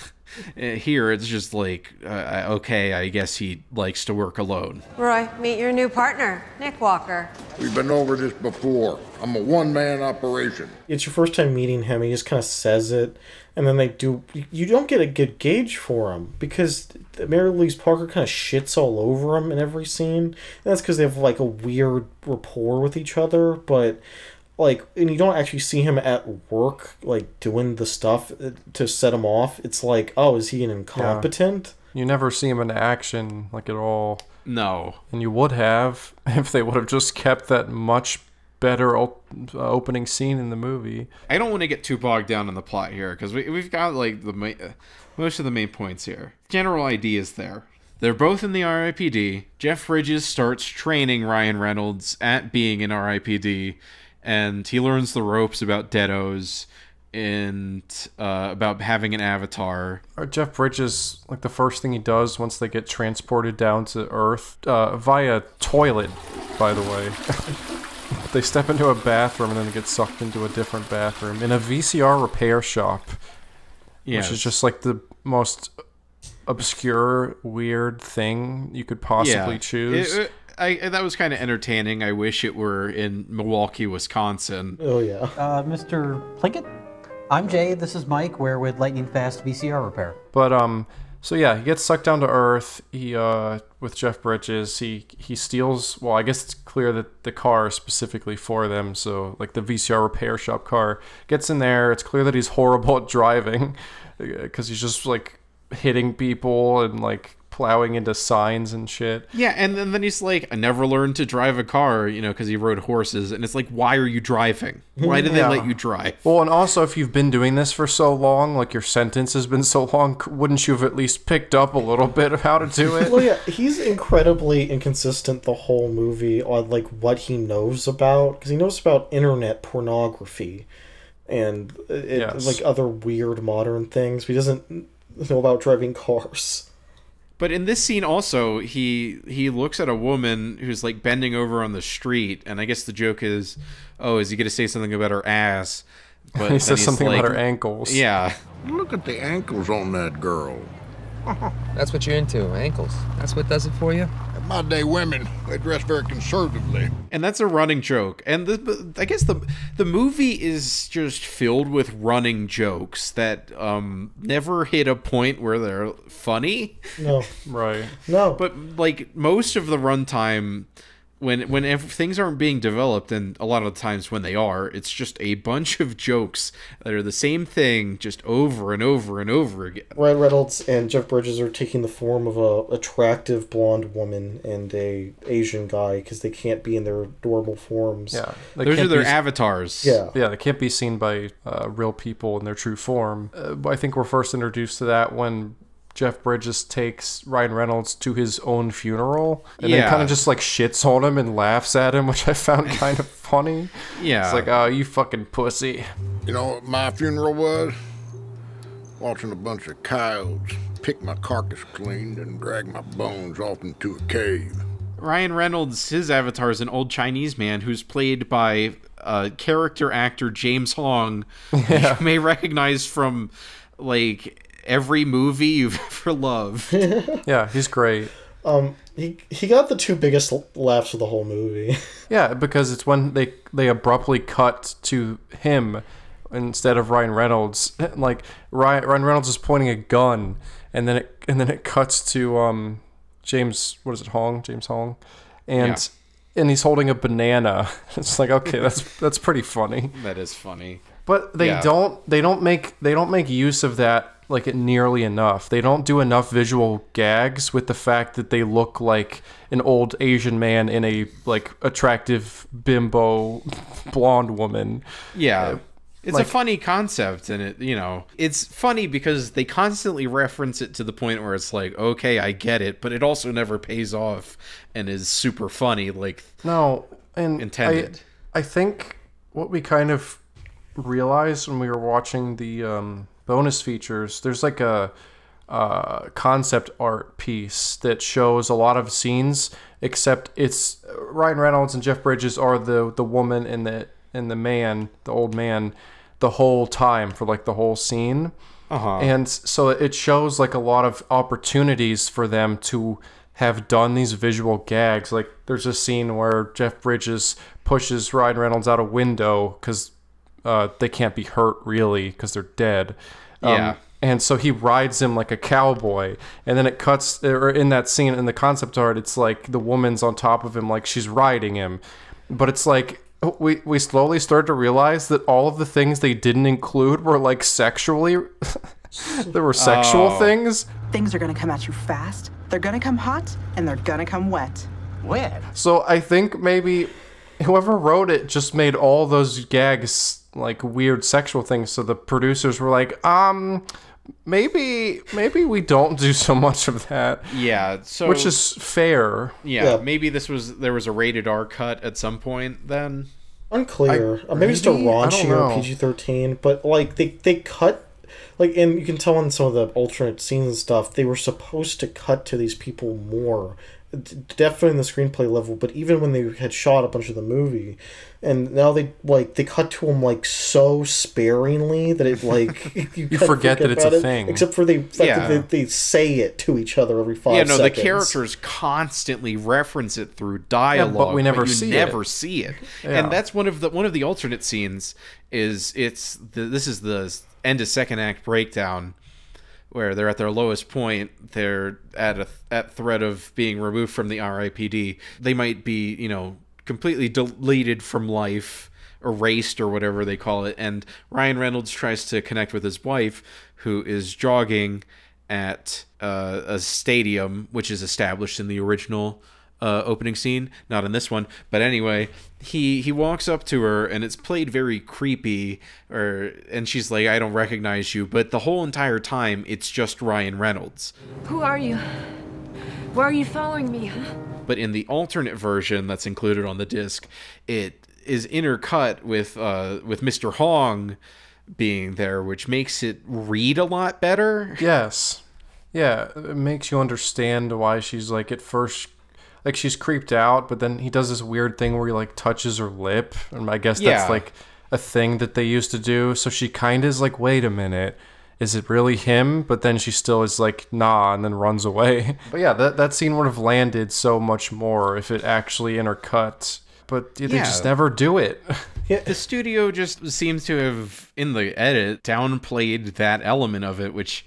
here it's just like, okay, I guess he likes to work alone. Roy, meet your new partner, Nick Walker. We've been over this before. I'm a one-man operation. It's your first time meeting him. He just kind of says it. And then you don't get a good gauge for him because Mary-Louise Parker kind of shits all over him in every scene. And that's because they have like a weird rapport with each other. But like, and you don't actually see him at work, like doing the stuff to set him off. It's like, oh, is he an incompetent? Yeah. You never see him in action like at all. No. And you would have if they would have just kept that much better opening scene in the movie. I don't want to get too bogged down in the plot here because we've got like most of the main points here. General idea is there. They're both in the R.I.P.D. Jeff Bridges starts training Ryan Reynolds at being an R.I.P.D. and he learns the ropes about Deados and about having an avatar. Jeff Bridges, like the first thing he does once they get transported down to Earth, via toilet, by the way. They step into a bathroom and then they get sucked into a different bathroom in a VCR repair shop. Yes. Which is just like the most obscure, weird thing you could possibly choose. That was kind of entertaining. I wish it were in Milwaukee, Wisconsin. Oh, yeah. Mr. Plinkett? I'm Jay, this is Mike. We're with Lightning Fast VCR Repair. But, so yeah, he gets sucked down to Earth. He, with Jeff Bridges, he steals, well, I guess it's clear that the car is specifically for them. So, like, the VCR repair shop car gets in there. It's clear that he's horrible at driving because he's just, like, hitting people and, like, plowing into signs and shit. Yeah, and then he's like, I never learned to drive a car, you know, because he rode horses. And it's like, why are you driving? Why did they let you drive? Well, and also, if you've been doing this for so long, like your sentence has been so long, wouldn't you have at least picked up a little bit of how to do it? Well, yeah, he's incredibly inconsistent the whole movie on, like, what he knows about. Because he knows about internet pornography and, like, other weird modern things. But he doesn't know about driving cars. But in this scene also, he looks at a woman who's like bending over on the street, and I guess the joke is, oh, is he going to say something about her ass? But he says something about her ankles. Yeah. Look at the ankles on that girl. That's what you're into, ankles. That's what does it for you? In my day, women, they dress very conservatively. And that's a running joke. And I guess the movie is just filled with running jokes that never hit a point where they're funny. No. Right. No. But like most of the runtime, when things aren't being developed, and a lot of the times when they are, it's just a bunch of jokes that are the same thing just over and over and over again. Ryan Reynolds and Jeff Bridges are taking the form of a attractive blonde woman and a Asian guy because they can't be in their adorable forms. Yeah, those are their avatars. Yeah, they can't be seen by real people in their true form. I think we're first introduced to that when Jeff Bridges takes Ryan Reynolds to his own funeral and then kind of just like shits on him and laughs at him, which I found kind of funny. Yeah. It's like, oh, you fucking pussy. You know what my funeral was? Watching a bunch of coyotes pick my carcass clean and drag my bones off into a cave. Ryan Reynolds, his avatar is an old Chinese man who's played by character actor James Hong, you may recognize from like every movie you've ever loved. Yeah, he's great. He got the two biggest laughs of the whole movie. Yeah, because it's when they abruptly cut to him instead of Ryan Reynolds. Like Ryan Reynolds is pointing a gun, and then it cuts to James Hong, and he's holding a banana. It's like, okay, that's pretty funny. That is funny. But they don't make use of that like nearly enough. They don't do enough visual gags with the fact that they look like an old Asian man in a like attractive bimbo blonde woman. Yeah. It's a funny concept, and it's funny because they constantly reference it to the point where it's like, okay, I get it, but it also never pays off and is super funny, like intended. I think what we kind of realized when we were watching the bonus features, there's like a concept art piece that shows a lot of scenes, except it's Ryan Reynolds and Jeff Bridges are the woman and the man, the old man, the whole time for like the whole scene. And so it shows like a lot of opportunities for them to have done these visual gags. Like there's a scene where Jeff Bridges pushes Ryan Reynolds out a window because they can't be hurt really because they're dead. And so he rides him like a cowboy, and then it cuts, or in that scene in the concept art, it's like the woman's on top of him like she's riding him. But it's like we slowly start to realize that all of the things they didn't include were like sexually there were sexual things. Things are gonna come at you fast, they're gonna come hot, and they're gonna come wet. Wet? So I think maybe whoever wrote it just made all those gags like weird sexual things. So the producers were like, maybe we don't do so much of that. Yeah, so which is fair. Yeah, maybe there was a rated R cut at some point then. Unclear. Maybe it's a raunchy or PG-13, but like they cut, like, and you can tell in some of the alternate scenes and stuff, they were supposed to cut to these people more. Definitely in the screenplay level, but even when they had shot a bunch of the movie, and now they cut to them like so sparingly that it like you forget that it's a thing. Except for they say it to each other every 5 seconds. The characters constantly reference it through dialogue, but we never see it. And that's one of the alternate scenes. This is the end of second act breakdown, where they're at their lowest point. They're at threat of being removed from the R.I.P.D. They might be, completely deleted from life, erased or whatever they call it. And Ryan Reynolds tries to connect with his wife, who is jogging at a stadium, which is established in the original opening scene, not in this one. But anyway, he walks up to her, and it's played very creepy, and she's like, I don't recognize you, but the whole entire time it's just Ryan Reynolds. Who are you? Why are you following me, huh? But in the alternate version that's included on the disc, it is intercut with Mr. Hong being there, which makes it read a lot better. Yes. Yeah, it makes you understand why she's like at first, like she's creeped out, but then he does this weird thing where he like touches her lip, and I guess that's like a thing that they used to do. So she kind of is like, wait a minute, is it really him? But then she still is like, nah, and then runs away. But yeah, that scene would have landed so much more if it actually intercut. But they just never do it. The studio just seems to have, in the edit, downplayed that element of it, which...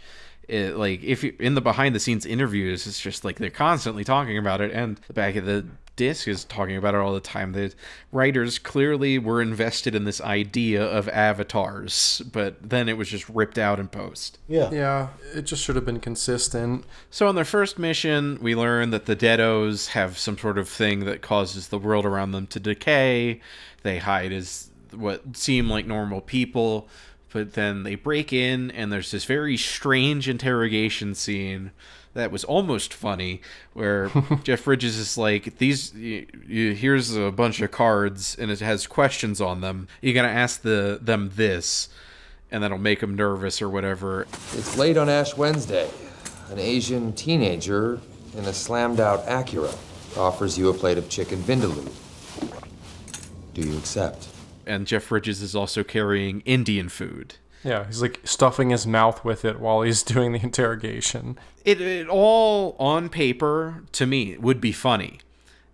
if you're in the behind the scenes interviews, it's just like they're constantly talking about it, and the back of the disc is talking about it all the time. The writers clearly were invested in this idea of avatars, but then it was just ripped out in post. Yeah, it just should have been consistent. So on their first mission, we learn that the Deados have some sort of thing that causes the world around them to decay. They hide as what seem like normal people, but then they break in, and there's this very strange interrogation scene that was almost funny, where Jeff Bridges is like, here's a bunch of cards, and it has questions on them. You're going to ask them this, and that'll make them nervous or whatever. It's late on Ash Wednesday. An Asian teenager in a slammed-out Acura offers you a plate of chicken vindaloo. Do you accept? And Jeff Bridges is also carrying Indian food. Yeah, he's like stuffing his mouth with it while he's doing the interrogation. It all on paper, to me, would be funny.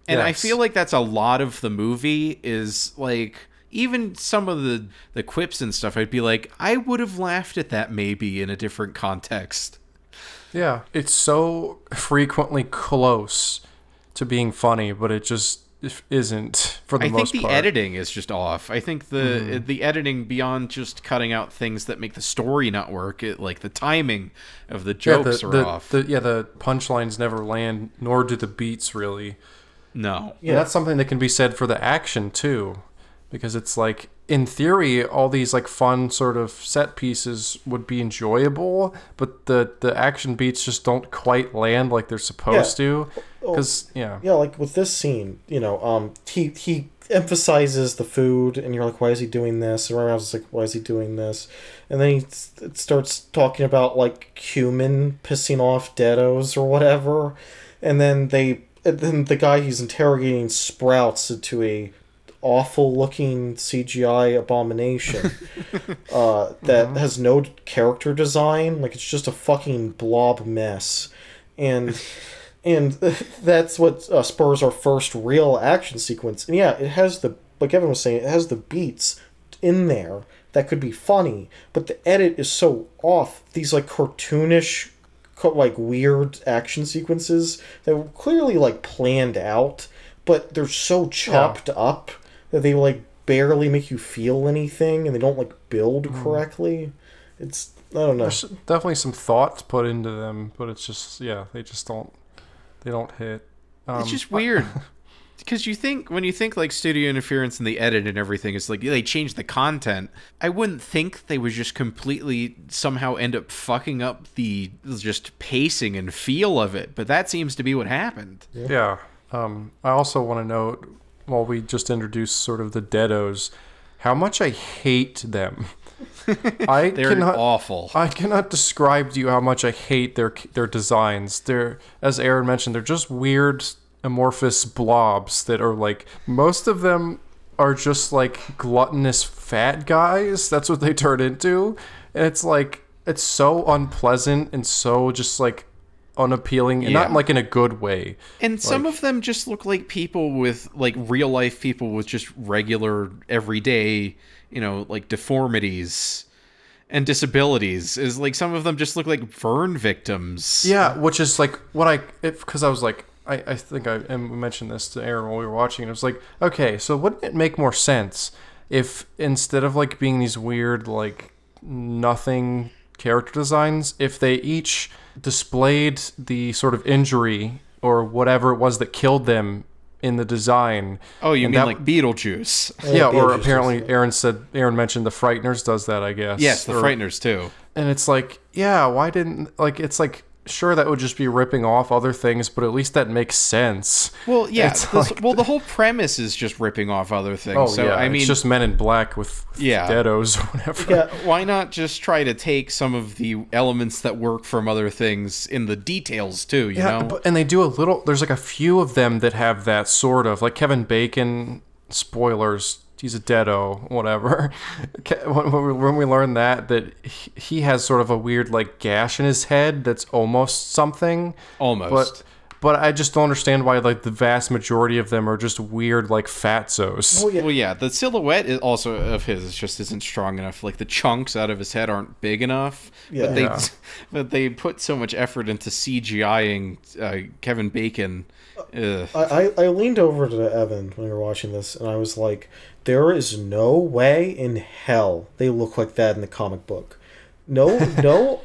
And I feel like that's a lot of the movie is like, even some of the quips and stuff, I'd be like, I would have laughed at that maybe in a different context. Yeah, it's so frequently close to being funny, but it just isn't for the most part. I think the editing is just off. I think the editing, beyond just cutting out things that make the story not work, like the timing of the jokes are off. The punchlines never land, nor do the beats really. No. Yeah, that's something that can be said for the action too, because it's like, in theory, all these like fun sort of set pieces would be enjoyable, but the action beats just don't quite land like they're supposed to. Because like with this scene, he emphasizes the food, and you're like, why is he doing this? And Ryan was like, why is he doing this? And then he starts talking about like human pissing off Deados or whatever, and then the guy he's interrogating sprouts into a awful looking CGI abomination that has no character design. Like, it's just a fucking blob mess, and that's what spurs our first real action sequence. And yeah, it has like Evan was saying, it has the beats in there that could be funny, but the edit is so off. These like cartoonish, like weird action sequences that were clearly like planned out, but they're so chopped up that they like barely make you feel anything, and they don't like build correctly. It's, I don't know. There's definitely some thoughts put into them, but it's just, they just don't hit. It's just weird. because when you think like studio interference and the edit and everything, it's like they change the content. I wouldn't think they would just completely somehow end up fucking up the just pacing and feel of it, but that seems to be what happened. Yeah. I also want to note, while we just introduced sort of the Deados, how much I hate them. They're awful. I cannot describe to you how much I hate their designs. They're, as Aaron mentioned, they're just weird amorphous blobs that are like, most of them are just like gluttonous fat guys. That's what they turn into. And it's like, it's so unpleasant and so just like unappealing, and not like in a good way. And some of them just look like people with like real life people with just regular everyday, like deformities and disabilities. Is like some of them just look like burn victims. Yeah, which is like because I was like, I think I mentioned this to Aaron while we were watching. It was like, okay, so wouldn't it make more sense if instead of like being these weird like nothing character designs, if they each displayed the sort of injury or whatever it was that killed them in the design. Oh, you mean like Beetlejuice? Yeah, or apparently Aaron mentioned the Frighteners does that, I guess. Yes, the Frighteners too. And it's like, yeah, why didn't it's like, sure, that would just be ripping off other things, but at least that makes sense. Well, yeah. The whole premise is just ripping off other things. Oh, so, yeah. I mean, it's just Men in Black with Deados or whatever. Yeah. Why not just try to take some of the elements that work from other things in the details too? You know? And they do a little. There's like a few of them that have that sort of like Kevin Bacon. Spoilers. He's a Deado, whatever. When we learn that he has sort of a weird like gash in his head that's almost something. Almost. But I just don't understand why like the vast majority of them are just weird like fatzos. Well, yeah. The silhouette is also of his just isn't strong enough. Like the chunks out of his head aren't big enough. Yeah. But they put so much effort into CGIing Kevin Bacon. I leaned over to Evan when we were watching this, and I was like, there is no way in hell they look like that in the comic book. No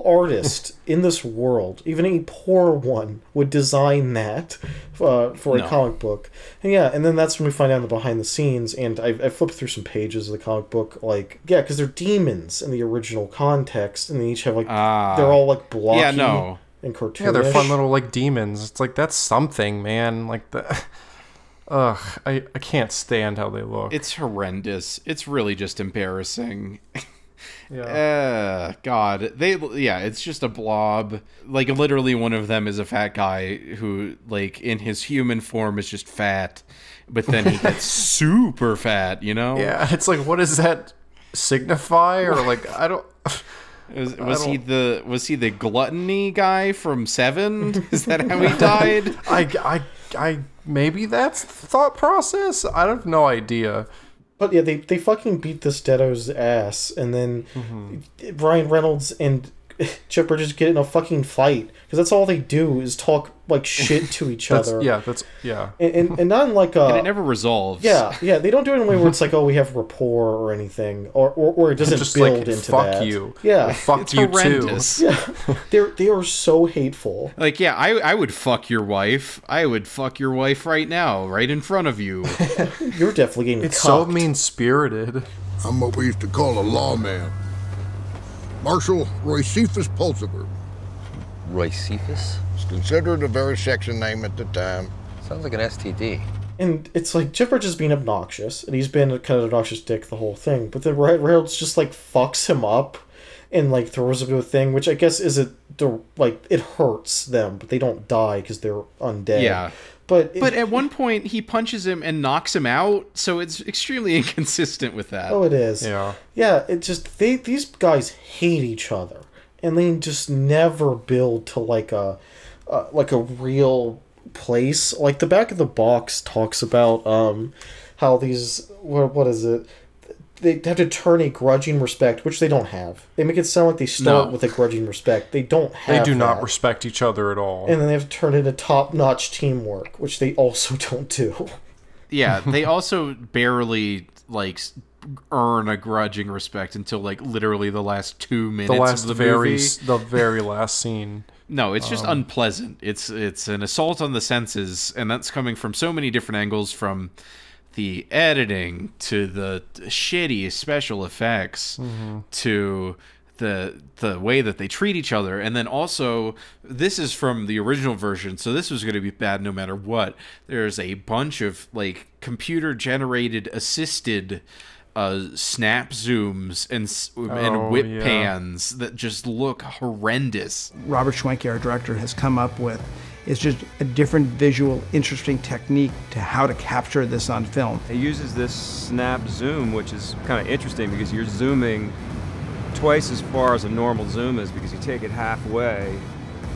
artist in this world, even a poor one, would design that for a comic book. And then that's when we find out the behind the scenes, and I flipped through some pages of the comic book, like, because they're demons in the original context, and they each have, like, they're all, like, blocky and cartoonish. Yeah, they're fun little, like, demons. It's like, that's something, man. Like, I can't stand how they look. It's horrendous. It's really just embarrassing. Yeah. God. It's just a blob. Like, literally one of them is a fat guy who, like, in his human form is just fat, but then he gets super fat, Yeah, it's like, what does that signify? Or, like, I don't... Was he the gluttony guy from Seven? Is that how he died? I maybe that's the thought process. I have no idea. But yeah, they fucking beat this Deado's ass, and then Ryan Reynolds and Jeff Bridges get in a fucking fight, because that's all they do is talk like shit to each other. And not in like a... And it never resolves. Yeah, they don't do it in a way where it's like, oh, we have rapport or anything, or it doesn't just build like, into fuck that. You. Yeah. Fuck it's you horrendous. too. Yeah. They are so hateful. Like, yeah, I would fuck your wife. I would fuck your wife right now, right in front of you. You're definitely getting It's cucked. so mean-spirited. I'm what we used to call a lawman. Marshal Roycephus Pulsifer. Roycephus? It's considered a very sexy name at the time. Sounds like an STD. And it's like, Jeff Bridges being obnoxious, and he's been a kind of obnoxious dick the whole thing, but then Reynolds just, like, fucks him up and, like, throws him to a thing, which I guess it hurts them, but they don't die because they're undead. Yeah. But at one point, he punches him and knocks him out, so it's extremely inconsistent with that. Oh, it is. Yeah. Yeah, it just... These guys hate each other, and they just never build to, like a real place. Like, the back of the box talks about how these... What is it? They have to turn a grudging respect, which they don't have. They make it sound like they start with a grudging respect. They don't have They do not that. respect each other at all. And then they have to turn it into top-notch teamwork, which they also don't do. Yeah, they also barely, like, earn a grudging respect until, like, literally the last 2 minutes of the movie. The very last scene. No, it's just unpleasant. It's an assault on the senses, and that's coming from so many different angles, from the editing to the shitty special effects to the way that they treat each other. And then also, this is from the original version, so this was going to be bad no matter what. There's a bunch of like computer generated assisted snap zooms and whip pans that just look horrendous. Robert Schwenke, our director, has come up with is just a different visual, interesting technique to how to capture this on film. He uses this snap zoom, which is kind of interesting because you're zooming twice as far as a normal zoom is, because you take it halfway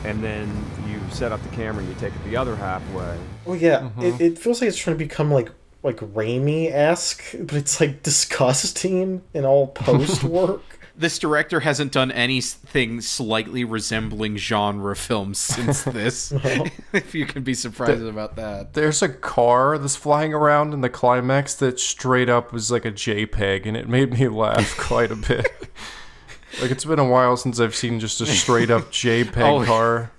and then you set up the camera and you take it the other halfway. Oh yeah, it feels like it's trying to become like Raimi-esque, but it's like disgusting in all post work. This director hasn't done anything slightly resembling genre films since this. If you can be surprised about that. There's a car that's flying around in the climax that straight up was like a JPEG, and it made me laugh quite a bit. Like, it's been a while since I've seen just a straight up JPEG car.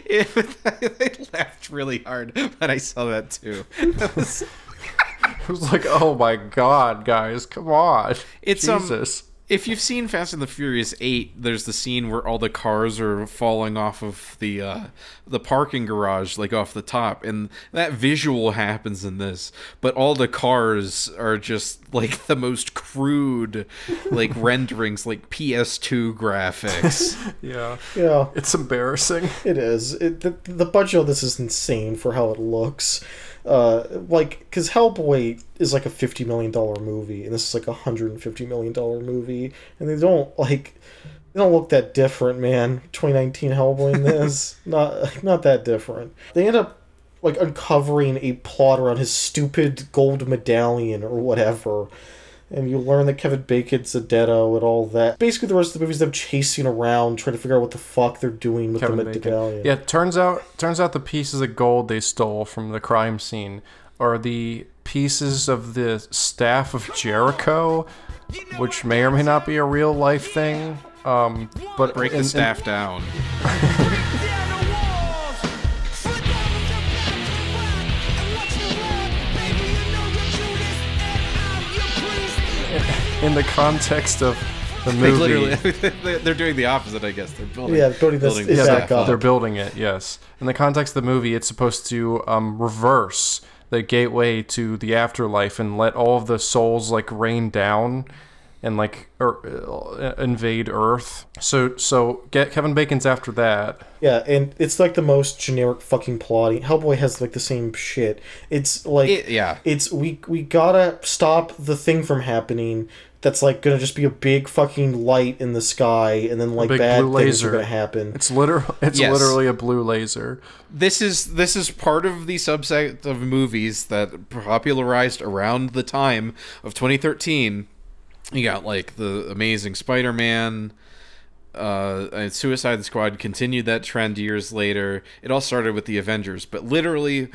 They laughed really hard when I saw that too. It was like, oh my god, guys, come on. It's Jesus. If you've seen Fast and the Furious 8, there's the scene where all the cars are falling off of the parking garage, like off the top, and that visual happens in this, but all the cars are just like the most crude, like renderings, like PS2 graphics. Yeah. It's embarrassing. It is. The budget of this is insane for how it looks. Because Hellboy is like a $50 million movie, and this is like a $150 million movie, and they don't look that different, man. 2019 Hellboy in this, not that different. They end up like uncovering a plot around his stupid gold medallion or whatever, and you learn that Kevin Bacon's a Deado and all that. Basically, the rest of the movie is them chasing around, trying to figure out what the fuck they're doing with the medallion. Yeah, turns out the pieces of gold they stole from the crime scene are the pieces of the staff of Jericho, which may or may not be a real life thing. But break the staff down. In the context of the movie, they're doing the opposite, I guess. They're building. Yeah, building back up. They're building it. Yes. In the context of the movie, it's supposed to reverse the gateway to the afterlife and let all of the souls like rain down and like invade Earth. So get Kevin Bacon's after that. Yeah, and it's like the most generic fucking plotting. Hellboy has like the same shit. It's like it's we gotta stop the thing from happening. That's like gonna just be a big fucking light in the sky, and then like bad things are gonna happen. It's literally a blue laser. This is part of the subset of movies that popularized around the time of 2013. You got like the Amazing Spider-Man, and Suicide Squad continued that trend years later. It all started with the Avengers, but literally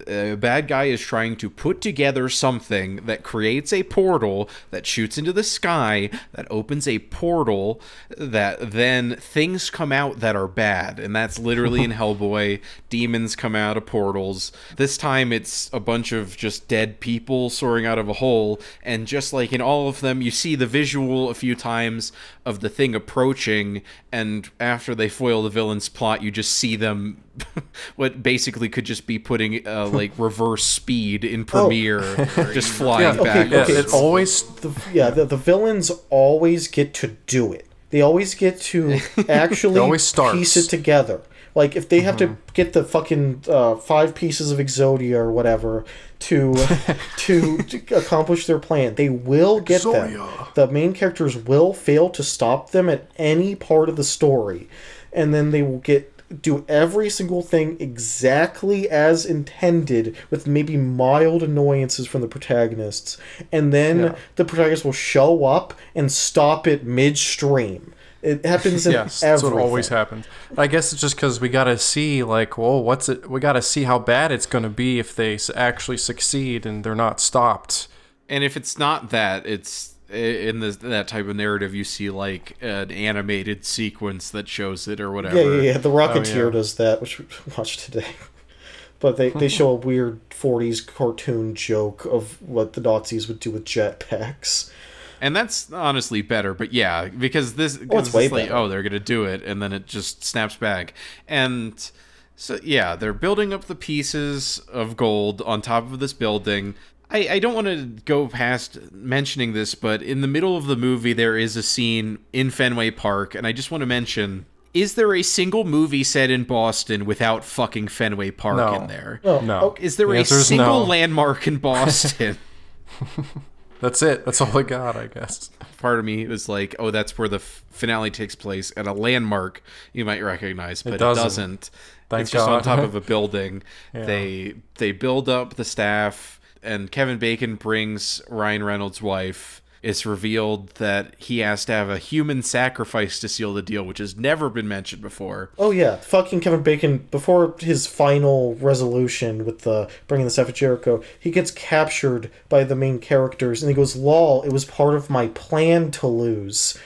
a bad guy is trying to put together something that creates a portal that shoots into the sky, that opens a portal, that then things come out that are bad. And that's literally in Hellboy. Demons come out of portals. This time it's a bunch of just dead people soaring out of a hole. And just like in all of them, you see the visual a few times of the thing approaching. And after they foil the villain's plot, you just see them what basically could just be putting like reverse speed in Premiere, just flying back. It's always the villains always get to do it. They always get to actually piece it together. Like if they have to get the fucking 5 pieces of Exodia or whatever to accomplish their plan, they will get them. The main characters will fail to stop them at any part of the story, and then they will do every single thing exactly as intended, with maybe mild annoyances from the protagonists, and then the protagonist will show up and stop it midstream. It happens in everything. That's what always happens. I guess it's just because we gotta see, like, well, we gotta see how bad it's gonna be if they actually succeed and they're not stopped. And if it's not that, it's in that type of narrative, you see like an animated sequence that shows it or whatever. Yeah. The Rocketeer does that, which we watched today. But they show a weird 40s cartoon joke of what the Nazis would do with jetpacks. And that's honestly better, but yeah, because it's way like, better. oh, they're going to do it, and then it just snaps back. And so, yeah, they're building up the pieces of gold on top of this building. I don't want to go past mentioning this, but in the middle of the movie, there is a scene in Fenway Park, and I just want to mention, is there a single movie set in Boston without fucking Fenway Park in there? No. Is there a single landmark in Boston? That's it. That's all I got, I guess. Part of me was like, oh, that's where the finale takes place, at a landmark you might recognize, but it doesn't. Thank it's just God. on top of a building. Yeah. They build up the staff, and Kevin Bacon brings Ryan Reynolds' wife. It's revealed that he has to have a human sacrifice to seal the deal, which has never been mentioned before. Oh yeah, fucking Kevin Bacon, before his final resolution with the bringing the staff of Jericho, he gets captured by the main characters, and he goes, lol, it was part of my plan to lose.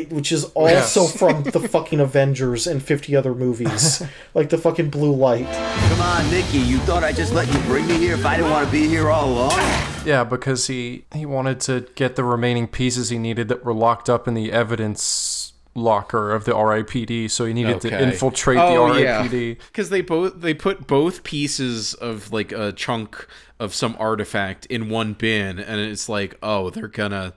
Which is also from the fucking Avengers and 50 other movies. Like the fucking blue light. Come on, Nikki, you thought I'd just let you bring me here if I didn't want to be here all along? Yeah, because he wanted to get the remaining pieces he needed that were locked up in the evidence locker of the R.I.P.D, so he needed to infiltrate the R.I.P.D. Because they put both pieces of like a chunk of some artifact in one bin, and it's like, oh, they're gonna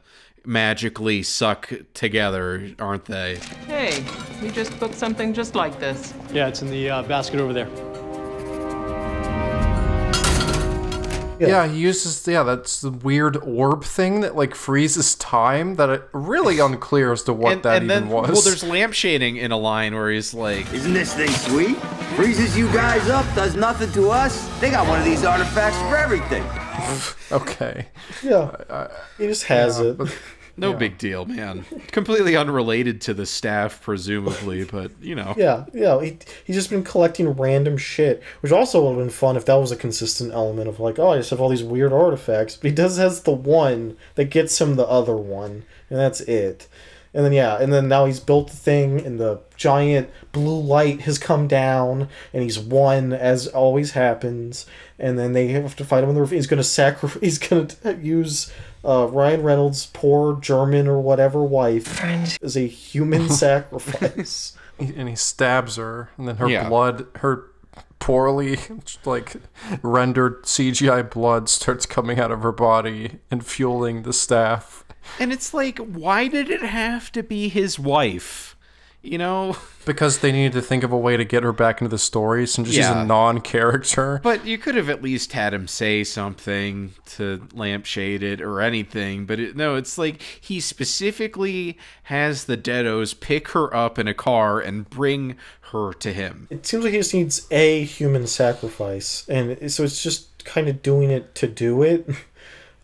magically suck together, aren't they? Hey, we just booked something just like this. Yeah, it's in the basket over there. Yeah, he uses, that's the weird orb thing that like freezes time, that it really unclear as to what that even was. Well, there's lampshading in a line where he's like, isn't this thing sweet? Freezes you guys up, does nothing to us. They got one of these artifacts for everything. Okay. Yeah. He just has it. No big deal, man. Completely unrelated to the staff, presumably, but, you know. Yeah. He's just been collecting random shit, which also would have been fun if that was a consistent element of like, oh, I just have all these weird artifacts. But he has the one that gets him the other one, and that's it. And then now he's built the thing, and the giant blue light has come down, and he's won, as always happens. And then they have to fight him on the roof. He's going to use Ryan Reynolds' poor German or whatever wife as a human sacrifice. And he stabs her, and then her blood, her poorly like rendered CGI blood starts coming out of her body and fueling the staff. And it's like, why did it have to be his wife? You know? Because they needed to think of a way to get her back into the story since she's a non-character. But you could have at least had him say something to lampshade it or anything. But it's like he specifically has the Deados pick her up in a car and bring her to him. It seems like he just needs a human sacrifice. And so it's just kind of doing it to do it.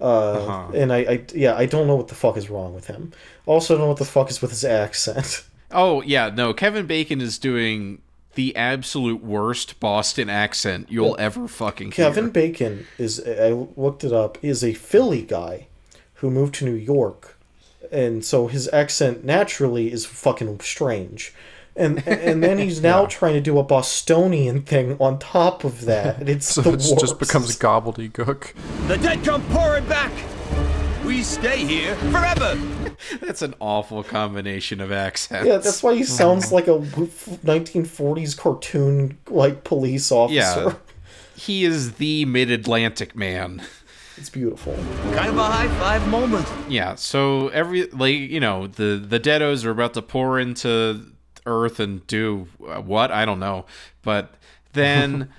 And I don't know what the fuck is wrong with him. Also don't know what the fuck is with his accent. Oh, yeah, no, Kevin Bacon is doing the absolute worst Boston accent you'll ever fucking hear. Kevin Bacon I looked it up, is a Philly guy who moved to New York. And so his accent naturally is fucking strange. And then he's now trying to do a Bostonian thing on top of that. And it's so the it worst. Just becomes gobbledygook. The dead come pouring back. We stay here forever. That's an awful combination of accents. Yeah, that's why he sounds like a 1940s cartoon like police officer. Yeah, he is the mid-Atlantic man. It's beautiful. Kind of a high five moment. Yeah, so the Deados are about to pour into Earth and do what? I don't know. But then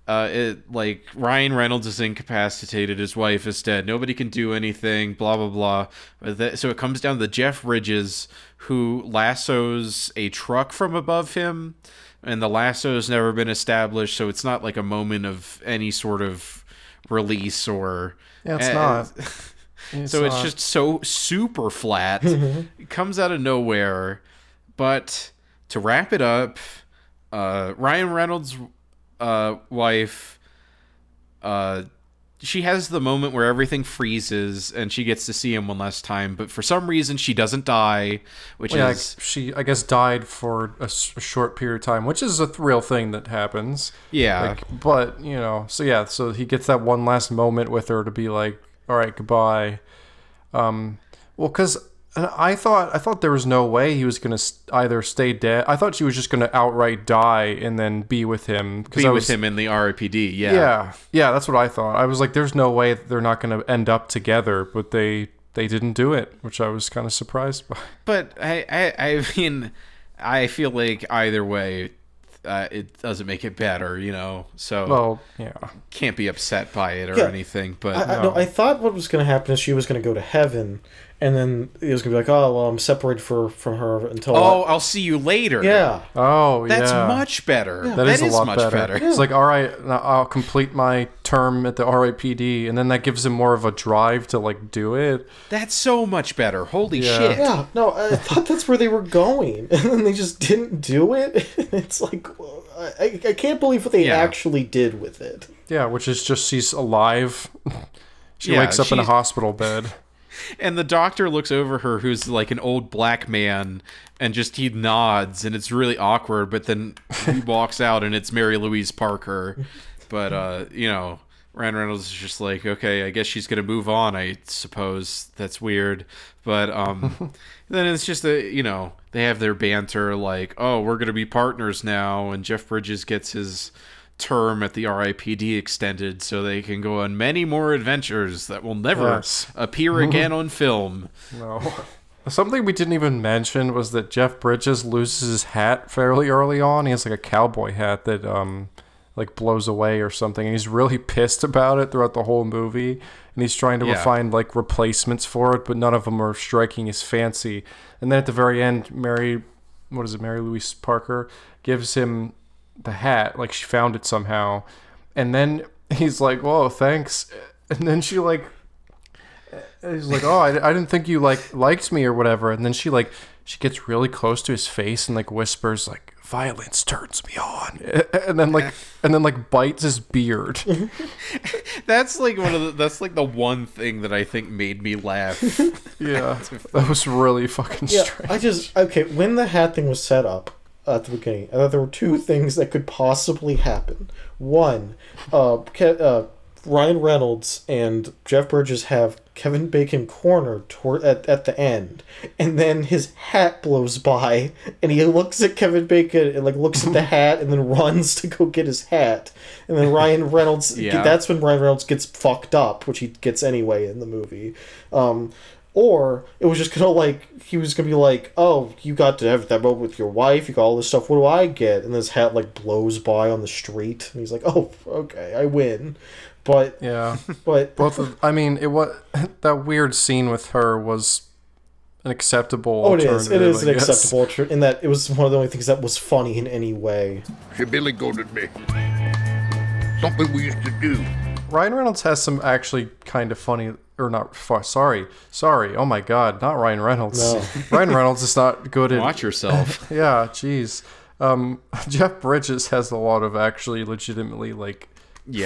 Ryan Reynolds is incapacitated, his wife is dead, nobody can do anything, blah blah blah. So it comes down to Jeff Bridges, who lassos a truck from above him, and the lasso has never been established, so it's not like a moment of any sort of release or it's not. It's just so super flat. It comes out of nowhere. But to wrap it up, Ryan Reynolds' wife she has the moment where everything freezes and she gets to see him one last time, but for some reason she doesn't die, which is... She, I guess, died for a short period of time, which is a real thing that happens. Yeah. But, you know, so he gets that one last moment with her to be like, all right, goodbye. Well, because I thought there was no way he was going to either stay dead. I thought she was just going to outright die and then be with him. With him in the R.I.P.D, Yeah, that's what I thought. I was like, there's no way they're not going to end up together, but they didn't do it, which I was kind of surprised by. But I mean, I feel like either way, it doesn't make it better, you know. So can't be upset by it or anything. But I thought what was going to happen is she was going to go to heaven, and then it was going to be like, oh, well, I'm separated from her until... I'll see you later. Yeah. That's much better. Yeah. That is a lot much better. Yeah. It's like, all right, I'll complete my term at the R.I.P.D, and then that gives him more of a drive to, like, do it. That's so much better. Holy shit. Yeah, no, I thought that's where they were going, and then they just didn't do it. It's like, I can't believe what they actually did with it. Yeah, which is just she's alive. She wakes up in a hospital bed. And the doctor looks over her, who's like an old black man, and he nods, and it's really awkward, but then he walks out, and it's Mary-Louise Parker. But, you know, Ryan Reynolds is just like, okay, I guess she's going to move on, I suppose. That's weird. But then it's just, you know, they have their banter, like, oh, we're going to be partners now, and Jeff Bridges gets his term at the R.I.P.D extended so they can go on many more adventures that will never appear again on film. No. Something we didn't even mention was that Jeff Bridges loses his hat fairly early on. He has like a cowboy hat that like blows away or something, and he's really pissed about it throughout the whole movie, and he's trying to find like replacements for it, but none of them are striking his fancy. And then at the very end, Mary-Louise Parker gives him the hat, like she found it somehow, and then he's like, whoa, thanks. And then he's like, oh, I didn't think you liked me or whatever. And then she gets really close to his face and like whispers like, violence turns me on, and then bites his beard. That's like the one thing that I think made me laugh. Yeah, that was really fucking strange. When the hat thing was set up at the beginning, I thought there were two things that could possibly happen. One, Ryan Reynolds and Jeff Bridges have Kevin Bacon cornered at the end, and then his hat blows by, and he looks at Kevin Bacon and like looks at the hat, and then runs to go get his hat, and then Ryan Reynolds. That's when Ryan Reynolds gets fucked up, which he gets anyway in the movie. Or it was just gonna like, he was gonna be like, oh, you got to have that moment with your wife, you got all this stuff, what do I get? And this hat like blows by on the street, and he's like, oh, okay, I win. But I mean, it was that weird scene with her was an acceptable alternative. It is an acceptable alternative, in that it was one of the only things that was funny in any way. She Billy goaded me. Something we used to do. Ryan Reynolds has some actually kind of funny, or not, sorry, oh my god, not Ryan Reynolds. No. Ryan Reynolds is not good at... Watch yourself. Yeah, jeez. Jeff Bridges has a lot of actually legitimately, like,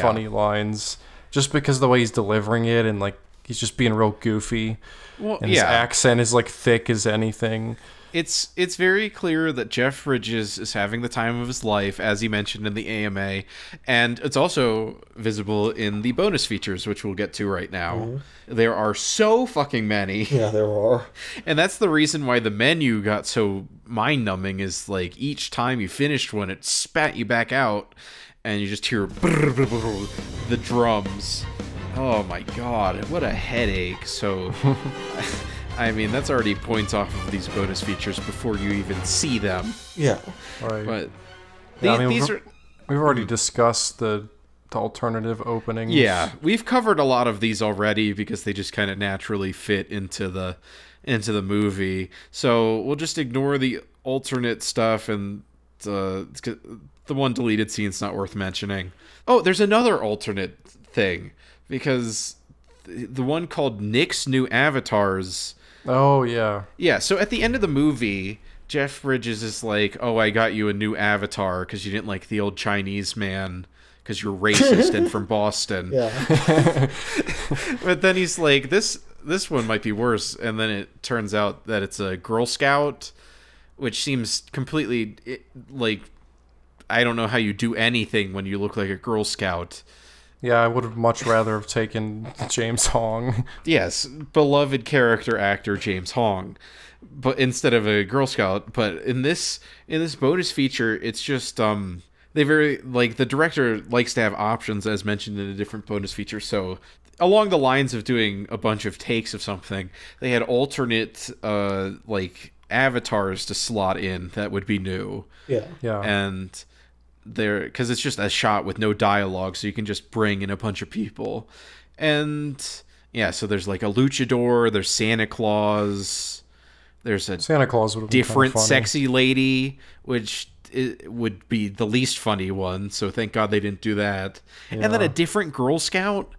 funny lines, just because of the way he's delivering it, and, like, he's just being real goofy. Well, and his accent is, like, thick as anything. It's very clear that Jeff Bridges is having the time of his life, as he mentioned in the AMA, and it's also visible in the bonus features, which we'll get to right now. Mm-hmm. There are so fucking many. Yeah, there are. And that's the reason why the menu got so mind-numbing, is like each time you finished one, it spat you back out, and you just hear the drums. Oh my god, what a headache. So... I mean, that's already points off of these bonus features before you even see them. Yeah. Right. But these are... We've already discussed the alternative openings. Yeah, we've covered a lot of these already because they just kind of naturally fit into the movie. So we'll just ignore the alternate stuff, and the one deleted scene's not worth mentioning. Oh, there's another alternate thing, because the one called Nick's New Avatars... Oh, yeah. Yeah, so at the end of the movie, Jeff Bridges is like, oh, I got you a new avatar because you didn't like the old Chinese man because you're racist and from Boston. Yeah. But then he's like, this one might be worse, and then it turns out that it's a Girl Scout, which seems completely like, I don't know how you do anything when you look like a Girl Scout. Yeah, I would have much rather have taken James Hong. Yes, beloved character actor James Hong, but instead of a Girl Scout. But in this bonus feature, it's just they very like the director likes to have options, as mentioned in a different bonus feature. So along the lines of doing a bunch of takes of something, they had alternate like avatars to slot in that would be new. Yeah. And because it's just a shot with no dialogue, so you can just bring in a bunch of people. And yeah, so there's like a luchador, there's Santa Claus, there's a Santa Claus would have been different kinda funny. sexy lady, which would be the least funny one, so thank God they didn't do that. Yeah. And then a different Girl Scout.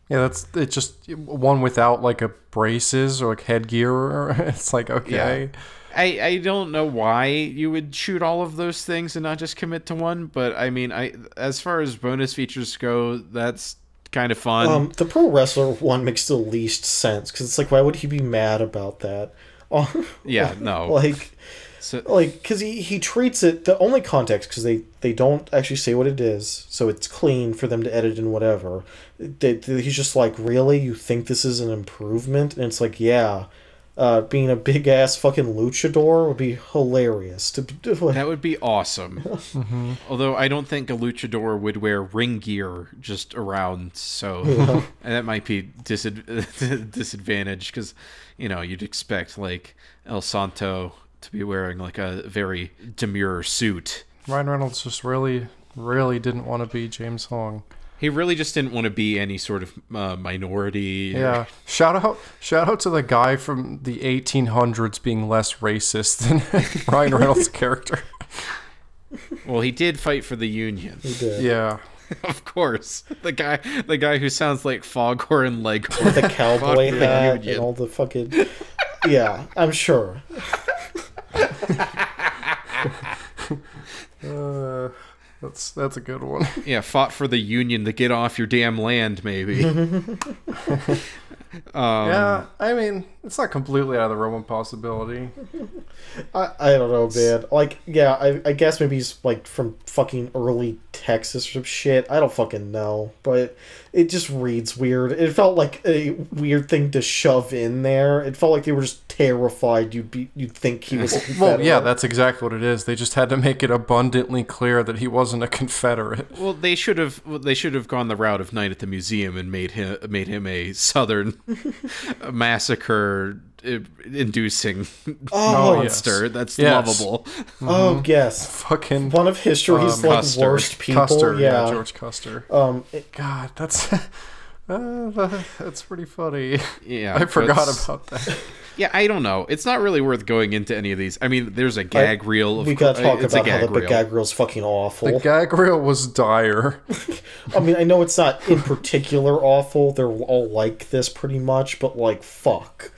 Yeah, it's just one without like a braces or like headgear. It's like, okay. Yeah. I don't know why you would shoot all of those things and not just commit to one, but I mean, as far as bonus features go, that's kind of fun. The pro wrestler one makes the least sense, because it's like, why would he be mad about that? Yeah, no. Like, because he treats it, the only context, because they don't actually say what it is, so it's clean for them to edit and whatever. He's just like, really? You think this is an improvement? And it's like, yeah. Being a big ass fucking luchador would be hilarious. That would be awesome. Mm-hmm. Although I don't think a luchador would wear ring gear just around, so and that might be disadvantage, because you'd expect like El Santo to be wearing like a very demure suit. Ryan Reynolds just really didn't want to be James Hong. He really just didn't want to be any sort of minority. Yeah. Shout out to the guy from the 1800s being less racist than Ryan Reynolds' character. Well, he did fight for the Union. He did. Yeah. Of course. The guy who sounds like Foghorn Leghorn. With the cowboy hat and all the fucking... Yeah, I'm sure. That's a good one. Yeah, fought for the Union to get off your damn land, maybe. Yeah, I mean, it's not completely out of the realm of possibility. I don't know, man. Like, yeah, I guess maybe he's like from fucking early Texas or some shit. I don't fucking know, but it just reads weird. It felt like a weird thing to shove in there. It felt like they were just terrified you'd think he was a Confederate. Well, yeah, that's exactly what it is. They just had to make it abundantly clear that he wasn't a Confederate. Well, they should have gone the route of Night at the Museum and made him a Southern massacre inducing monster that's lovable. Oh yes, fucking one of history's like Custer. worst people. Custer, yeah, George Custer. God, that's pretty funny. Yeah, I forgot about that. Yeah, I don't know. It's not really worth going into any of these. I mean, there's a gag reel. We gotta talk about how the gag reel's fucking awful. The gag reel was dire. I mean, I know it's not in particular awful. They're all like this pretty much, but like, fuck.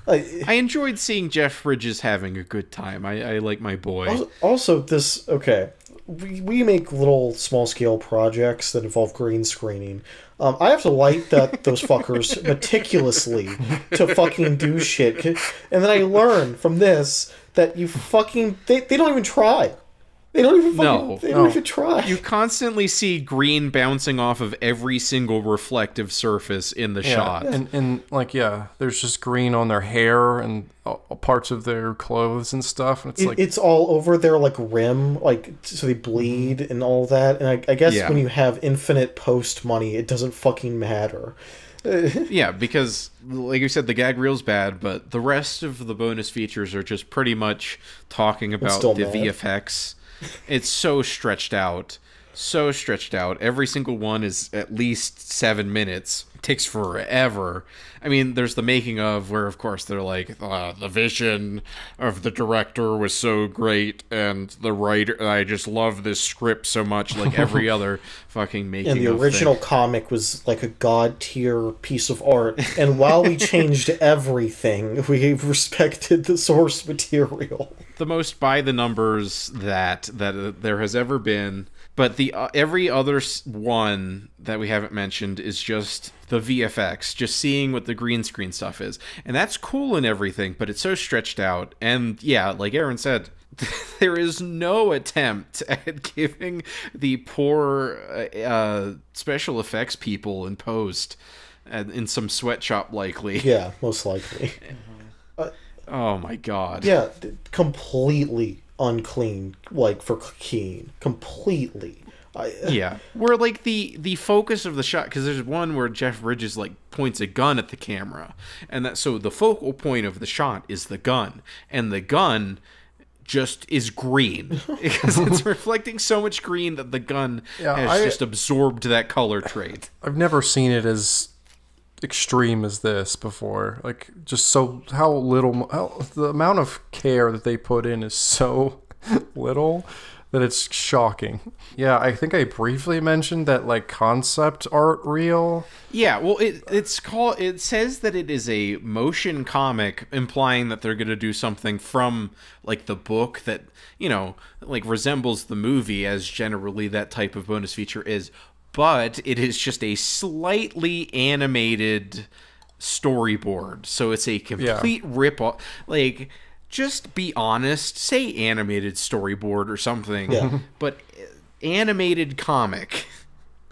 I enjoyed seeing Jeff Bridges having a good time. I like my boy. Also, this... Okay. We make little small-scale projects that involve green screening. I have to light those fuckers meticulously to fucking do shit. And then I learn from this that you fucking... They don't even try. They don't even fucking, they don't even try. You constantly see green bouncing off of every single reflective surface in the shot. And like, yeah, there's just green on their hair and parts of their clothes and stuff. And it's all over their like rim, like so they bleed and all that. And I guess when you have infinite post money, it doesn't fucking matter. Yeah, because like you said, the gag reel's bad, but the rest of the bonus features are just pretty much talking about the VFX. It's so stretched out. Every single one is at least 7 minutes. It takes forever. I mean, there's the making of where, of course, they're like, the vision of the director was so great, and the writer, I just love this script so much, like every other fucking making of. And the original comic was like a god tier piece of art, and while we changed everything, we respected the source material. The most by the numbers that there has ever been. But the every other one that we haven't mentioned is just the VFX, just seeing what the green screen stuff is. And that's cool and everything, but it's so stretched out. And yeah, like Aaron said, there is no attempt at giving the poor special effects people in post, in some sweatshop likely. Yeah, most likely. Oh my god. Yeah, completely unclean, like for Keen. Completely. Yeah. Where like the focus of the shot, because there's one where Jeff Bridges like points a gun at the camera, and that so the focal point of the shot is the gun, and the gun just is green because it's reflecting so much green that the gun has just absorbed that color trait. I've never seen it as extreme as this before. Like, just so the amount of care that they put in is so little that it's shocking. Yeah, I think I briefly mentioned that like concept art reel. Yeah, well, it says that it is a motion comic, implying that they're going to do something from like the book that, you know, like resembles the movie, as generally that type of bonus feature is, but it is just a slightly animated storyboard. So it's a complete rip-off. Like, just be honest, say animated storyboard or something, but animated comic.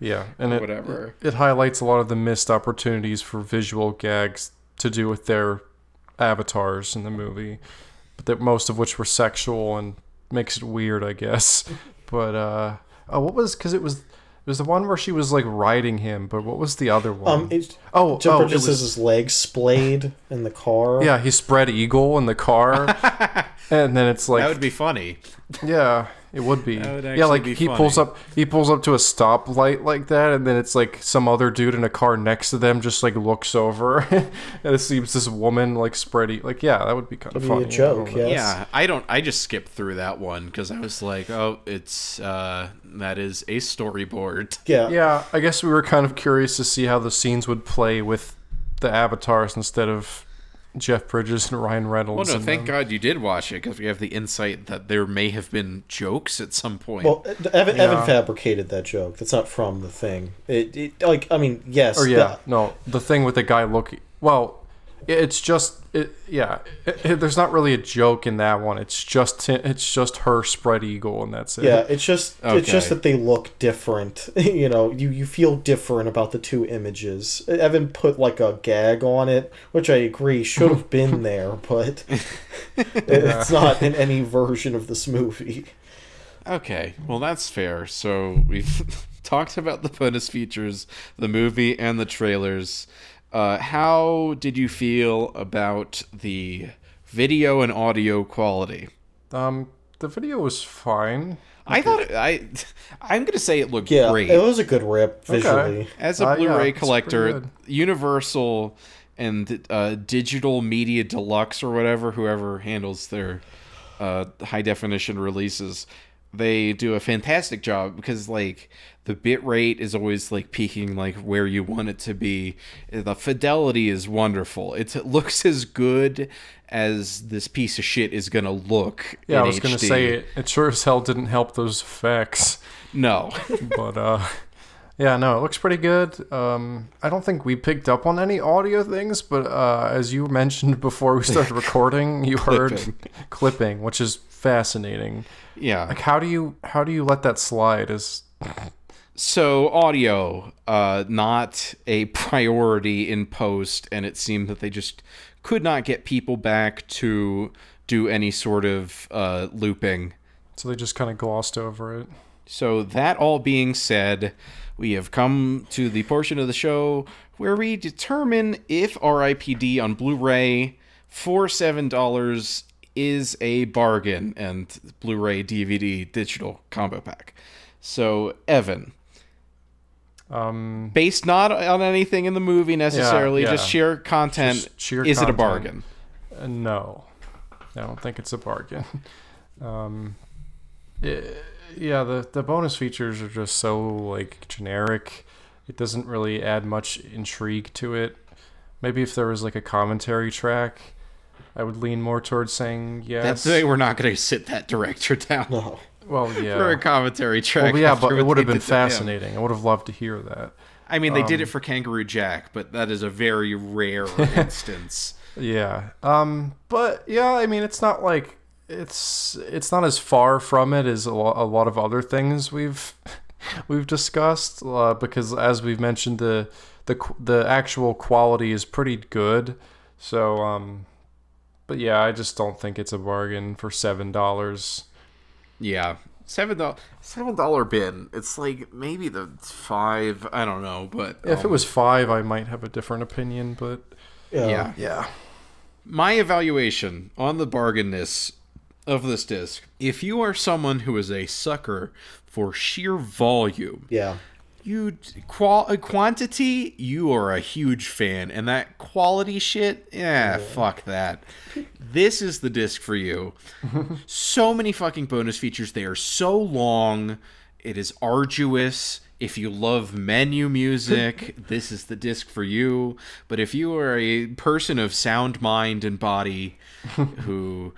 Yeah, and whatever. It highlights a lot of the missed opportunities for visual gags to do with their avatars in the movie, but that most of which were sexual and makes it weird, I guess. But what was, because it was the one where she was like riding him, but what was the other one? Jeff Bridges has his legs splayed in the car. Yeah, he spread eagle in the car, and then it's like that would be funny. Yeah, it would be. That would yeah, like be he funny. pulls up to a stoplight like that, and then it's like some other dude in a car next to them just like looks over, and it seems this woman like spread like that would be kind of funny. Be a joke, Yeah, I just skipped through that one because I was like, oh, it's that is a storyboard. Yeah, I guess we were kind of curious to see how the scenes would play with the avatars instead of Jeff Bridges and Ryan Reynolds. Well, no, thank God you did watch it, because we have the insight that there may have been jokes at some point. Well, Evan fabricated that joke. That's not from the thing. It like, I mean, yes. Or no, the thing with the guy looking. Well, it's just there's not really a joke in that one. It's just her spread eagle, and that's it. Yeah, it's just that they look different. You know, you feel different about the two images. Evan put like a gag on it, which I agree should have been there, but it's not in any version of this movie. Okay, well that's fair. So we've talked about the bonus features, the movie, and the trailers. How did you feel about the video and audio quality? The video was fine. I thought I'm gonna say it looked great. It was a good rip visually. As a Blu-ray collector, Universal and Digital Media Deluxe or whoever handles their high definition releases, they do a fantastic job, because like the bit rate is always like peaking like where you want it to be. The fidelity is wonderful. It looks as good as this piece of shit is gonna look. Yeah, I was gonna say it sure as hell didn't help those effects. No. But yeah, no, it looks pretty good. I don't think we picked up on any audio things, but as you mentioned before we started recording, you heard clipping, which is fascinating. Yeah. Like how do you let that slide? So audio, not a priority in post, and it seemed that they just could not get people back to do any sort of looping. So they just kind of glossed over it. So that all being said, we have come to the portion of the show where we determine if R.I.P.D. on Blu-ray for $7 is a bargain, and Blu-ray DVD digital combo pack. So Evan, based not on anything in the movie necessarily, just sheer content, is it a bargain? No, I don't think it's a bargain. The bonus features are just so like generic. It doesn't really add much intrigue to it. Maybe if there was like a commentary track, I would lean more towards saying yes. That's the way we're not going to sit that director down. No. Well, yeah. For a commentary track. Well, yeah, but after it what would have they been did to him. fascinating. I would have loved to hear that. I mean, they did it for Kangaroo Jack, but that is a very rare instance. Yeah. But yeah, I mean, it's not like it's not as far from it as a lot of other things we've discussed, because as we've mentioned, the actual quality is pretty good. So but yeah, I just don't think it's a bargain for $7. Yeah. $7 bin. It's like maybe the $5. I don't know, but if it was $5, I might have a different opinion. But yeah. My evaluation on the bargainness of this disc: if you are someone who is a sucker for sheer volume, quantity, you are a huge fan, and that quality shit, fuck that. This is the disc for you. So many fucking bonus features. They are so long. It is arduous. If you love menu music, this is the disc for you. But if you are a person of sound mind and body who,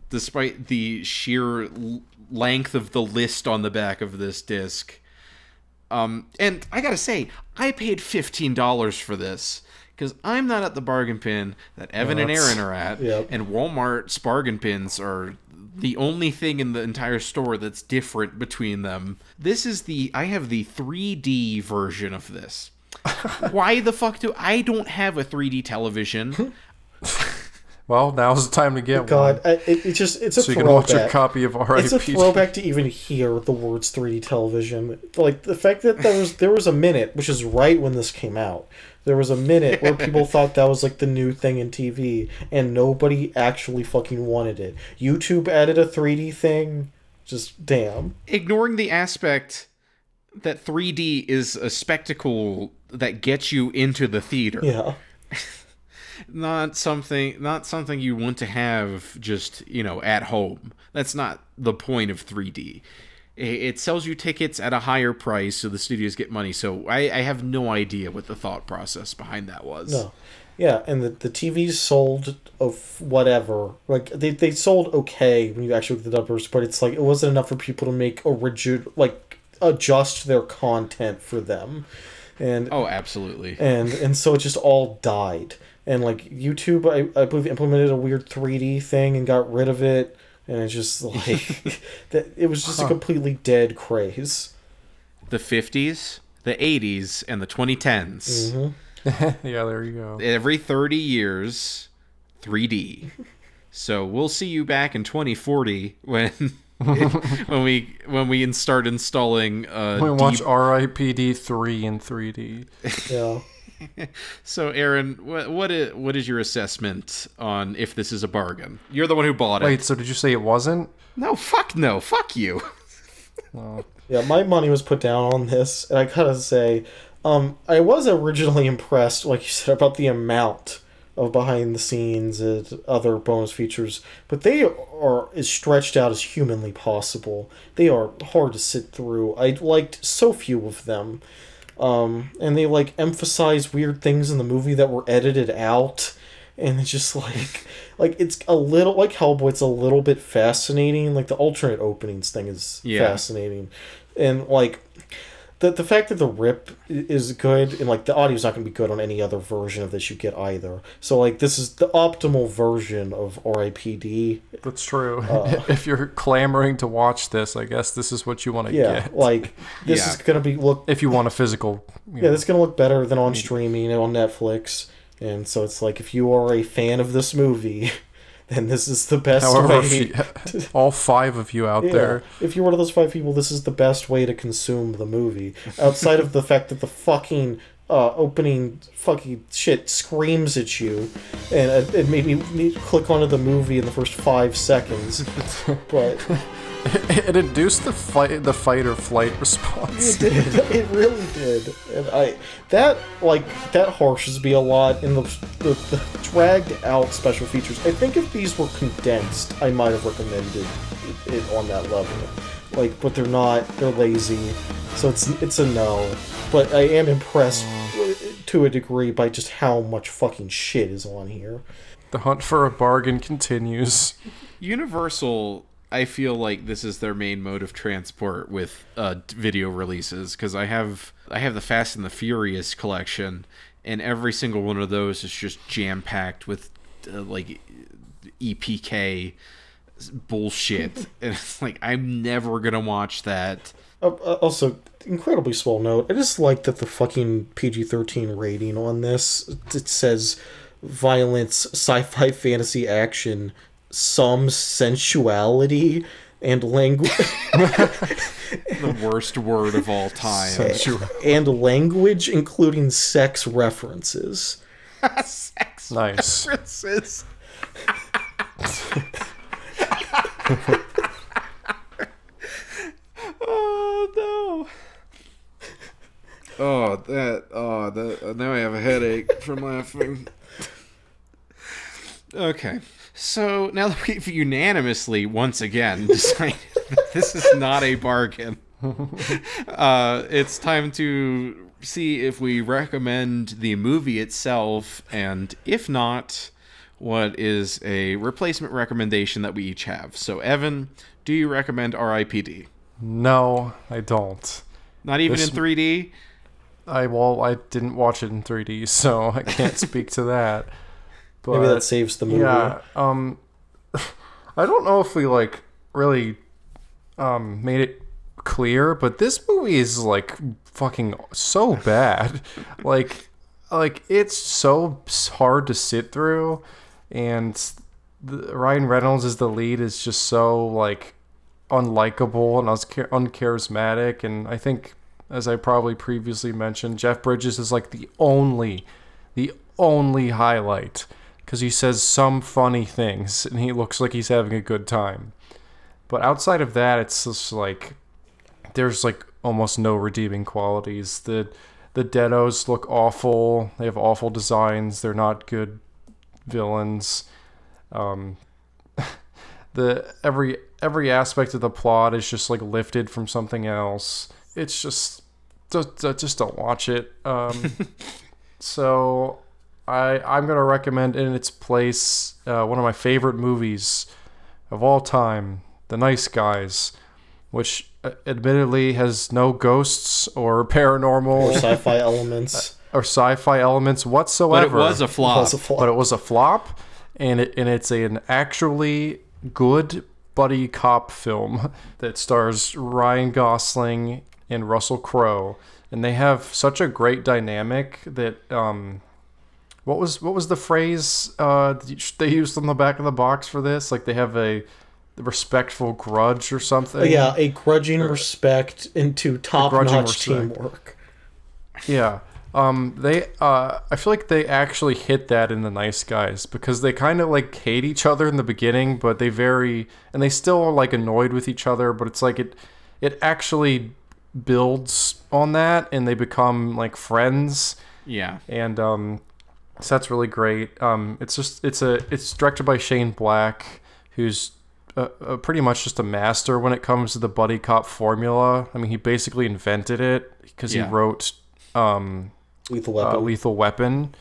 despite the sheer length of the list on the back of this disc, and I gotta say, I paid $15 for this because I'm not at the bargain bin that Evan and Aaron are at, and Walmart's bargain bins are the only thing in the entire store that's different between them. I have the 3D version of this. Why the fuck I don't have a 3D television? Well, now's the time to get one. It's a so you throwback. can watch your copy of R.I.P.D. It's a throwback to even hear the words 3D television. Like, the fact that there was a minute, which is right when this came out, there was a minute where people thought that was like the new thing in TV, and nobody actually fucking wanted it. YouTube added a 3D thing. Just damn. Ignoring the aspect that 3D is a spectacle that gets you into the theater. Yeah. Not something you want to have just, at home. That's not the point of 3D. It sells you tickets at a higher price so the studios get money. So I have no idea what the thought process behind that was. No. Yeah, and the TVs sold of whatever. Like, they sold okay when you actually look at the numbers, but it's like it wasn't enough for people to make a rigid, like, adjust their content for them. And absolutely. And so it just all died. And like YouTube, I believe implemented a weird 3D thing and got rid of it, and it's just like it was just a completely dead craze. The 50s, the 80s, and the 2010s. Mm-hmm. Yeah, there you go. Every 30 years, 3D. So we'll see you back in 2040 when we start installing. We watch R.I.P.D. 3 in 3D. Yeah. So, Aaron, what is your assessment on if this is a bargain? You're the one who bought it. Wait, so did you say it wasn't? No, fuck you. Well, yeah, my money was put down on this, and I gotta say, I was originally impressed, like you said, about the amount of behind the scenes and other bonus features, but they are as stretched out as humanly possible. They are hard to sit through. I liked so few of them. And they like emphasize weird things in the movie that were edited out, and it's just like it's a little like Hellboy. It's a little bit fascinating. Like the alternate openings thing is fascinating, and like the fact that the rip is good, and like the audio's not going to be good on any other version of this you get either. So like this is the optimal version of R.I.P.D. That's true. If you're clamoring to watch this, I guess this is what you want to get. Like this is going to be if you want a physical. This is going to look better than on streaming and on Netflix, and so it's like if you are a fan of this movie, then this is the best way. All 5 of you out there. If you're one of those 5 people, this is the best way to consume the movie. Outside of the fact that the fucking opening fucking shit screams at you, and it made me click onto the movie in the first 5 seconds. But it induced the fight or flight response. It did. It really did. And that harshes me a lot in the dragged out special features. I think if these were condensed, I might have recommended it on that level. Like, but they're not. They're lazy, so it's a no. But I am impressed to a degree by just how much fucking shit is on here. The hunt for a bargain continues. Universal I feel like this is their main mode of transport with video releases, because I have the Fast and the Furious collection, and every single one of those is just jam-packed with like EPK bullshit. And it's like, I'm never gonna watch that. Also, incredibly small note, I just like that the fucking PG-13 rating on this, it says violence, sci-fi, fantasy, action, some sensuality, and language. The worst word of all time. And language, including sex references. Sex nice. references. Oh no. Now I have a headache from laughing. Okay. So now that we've unanimously once again decided that this is not a bargain, it's time to see if we recommend the movie itself, and if not, what is a replacement recommendation that we each have. So Evan, do you recommend R.I.P.D? No, I don't. Not even in 3D? I didn't watch it in 3D, so I can't speak to that. But, maybe that saves the movie. Yeah, I don't know if we like really made it clear, but this movie is like fucking so bad. like it's so hard to sit through, and Ryan Reynolds as the lead is just so like unlikable and uncharismatic, and I think, as I probably previously mentioned, Jeff Bridges is like the only highlight, because he says some funny things and he looks like he's having a good time. But outside of that, it's just like there's like almost no redeeming qualities. The Deados look awful. They have awful designs. They're not good villains. Every aspect of the plot is just like lifted from something else. It's just don't watch it. So I'm gonna recommend in its place one of my favorite movies of all time, The Nice Guys, which admittedly has no ghosts or paranormal or sci-fi elements whatsoever. But it was a flop. But it was a flop, and it's an actually good buddy cop film that stars Ryan Gosling and Russell Crowe, and they have such a great dynamic that what was the phrase they used on the back of the box for this? Like, they have a respectful grudge or something. Yeah, a grudging respect into top-notch teamwork. Yeah. I feel like they actually hit that in The Nice Guys, because they kind of like hate each other in the beginning, but they still are like annoyed with each other, but it's like it actually builds on that, and they become like friends. Yeah. And so that's really great. It's directed by Shane Black, who's pretty much just a master when it comes to the buddy cop formula. I mean, he basically invented it because he wrote Lethal Weapon.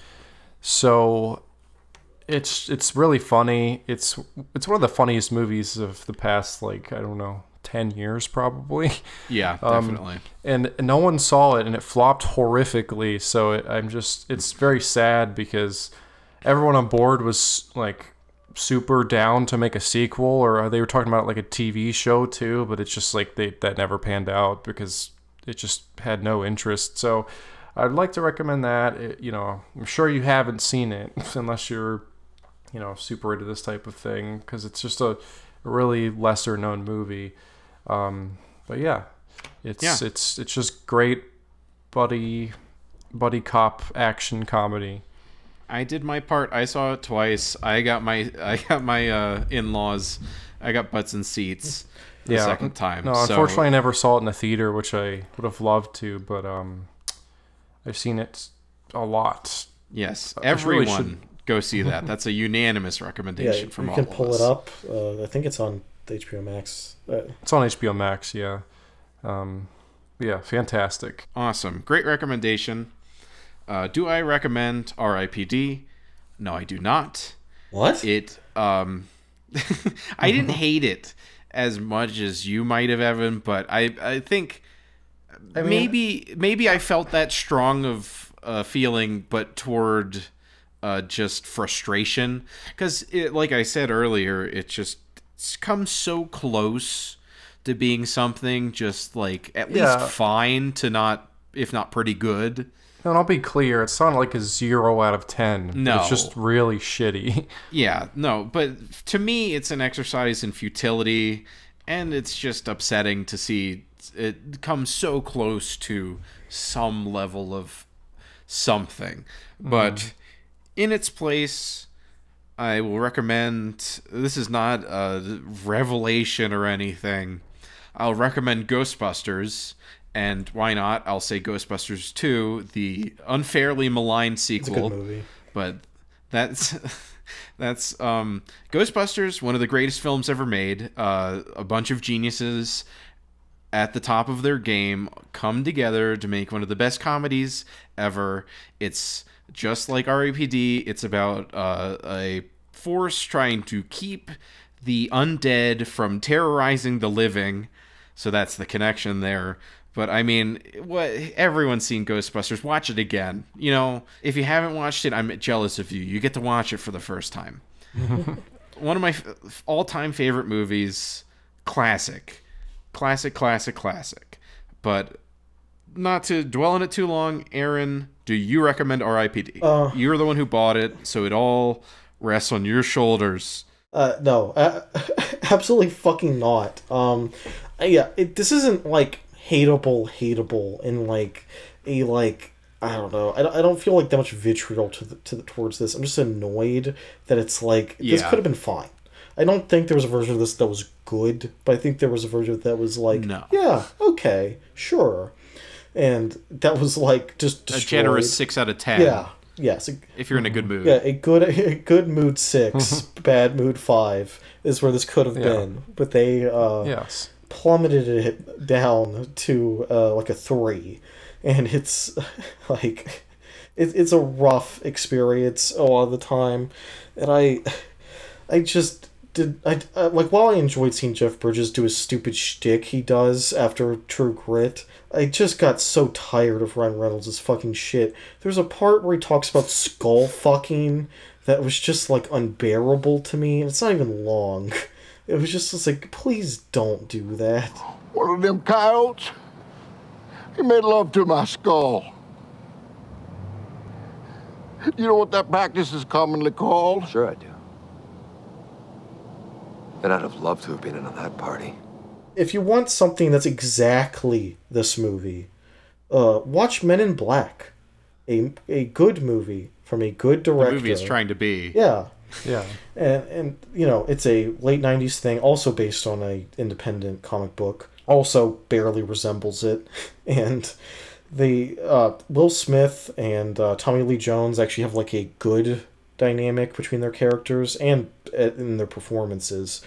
So it's really funny. It's one of the funniest movies of the past, like, I don't know, 10 years probably. Yeah, definitely. And no one saw it, and it flopped horrifically. So it's very sad, because everyone on board was like super down to make a sequel, or they were talking about like a TV show too, but it's just like that never panned out because it just had no interest. So I'd like to recommend that. I'm sure you haven't seen it unless you're, super into this type of thing, because it's just a really lesser known movie. But yeah, it's just great buddy cop action comedy. I did my part. I saw it twice. I got my in-laws. I got butts and seats the second time. No, unfortunately, I never saw it in a theater, which I would have loved to, but I've seen it a lot. Yes, everyone go see that. That's a unanimous recommendation from all of us. You can pull it up. I think it's on HBO Max. It's on HBO Max, yeah. Yeah, fantastic. Awesome. Great recommendation. Do I recommend R.I.P.D? No, I do not. What? I didn't hate it. as much as you might have, Evan, but I think maybe I felt that strong of feeling, but toward just frustration, because like I said earlier, it's comes so close to being something just like at least fine to not, if not pretty good. And I'll be clear, it's not like a 0 out of 10. No. It's just really shitty. Yeah, no, but to me, it's an exercise in futility, and it's just upsetting to see it come so close to some level of something. But in its place, I will recommend, this is not a revelation or anything, I'll recommend Ghostbusters. And why not? I'll say Ghostbusters 2, the unfairly maligned sequel. It's a good movie. But that's Ghostbusters, one of the greatest films ever made. A bunch of geniuses at the top of their game come together to make one of the best comedies ever. It's just like R.I.P.D. It's about a force trying to keep the undead from terrorizing the living. So that's the connection there. But I mean, everyone's seen Ghostbusters. Watch it again. You know, if you haven't watched it, I'm jealous of you. You get to watch it for the first time. One of my all-time favorite movies, classic. But not to dwell on it too long, Aaron, do you recommend R.I.P.D.? You're the one who bought it, so it all rests on your shoulders. No, absolutely fucking not. This isn't like hateable in like a I don't know. I don't feel like that much vitriol towards this. I'm just annoyed that it's like this could have been fine. I don't think there was a version of this that was good, but I think there was a version that was like, yeah, okay, sure, and that was like just destroyed. A generous 6 out of 10. Yeah, yes. If you're in a good mood. Yeah, a good mood 6, bad mood 5 is where this could have been, but they plummeted it down to like a 3, and it's like it's a rough experience a lot of the time, and I just did like, while I enjoyed seeing Jeff Bridges do his stupid shtick he does after True Grit, I just got so tired of Ryan Reynolds' fucking shit. There's a part where he talks about skull fucking that was just like unbearable to me, and it's not even long. It was just like, please don't do that. One of them coyotes, he made love to my skull. You know what that practice is commonly called? Sure I do. And I'd have loved to have been in on that party. If you want something that's exactly this movie, watch Men in Black. A good movie from a good director. The movie is trying to be. Yeah. Yeah. And you know, it's a late 90s thing, also based on a independent comic book. Also barely resembles it. And Will Smith and Tommy Lee Jones actually have like a good dynamic between their characters and in their performances,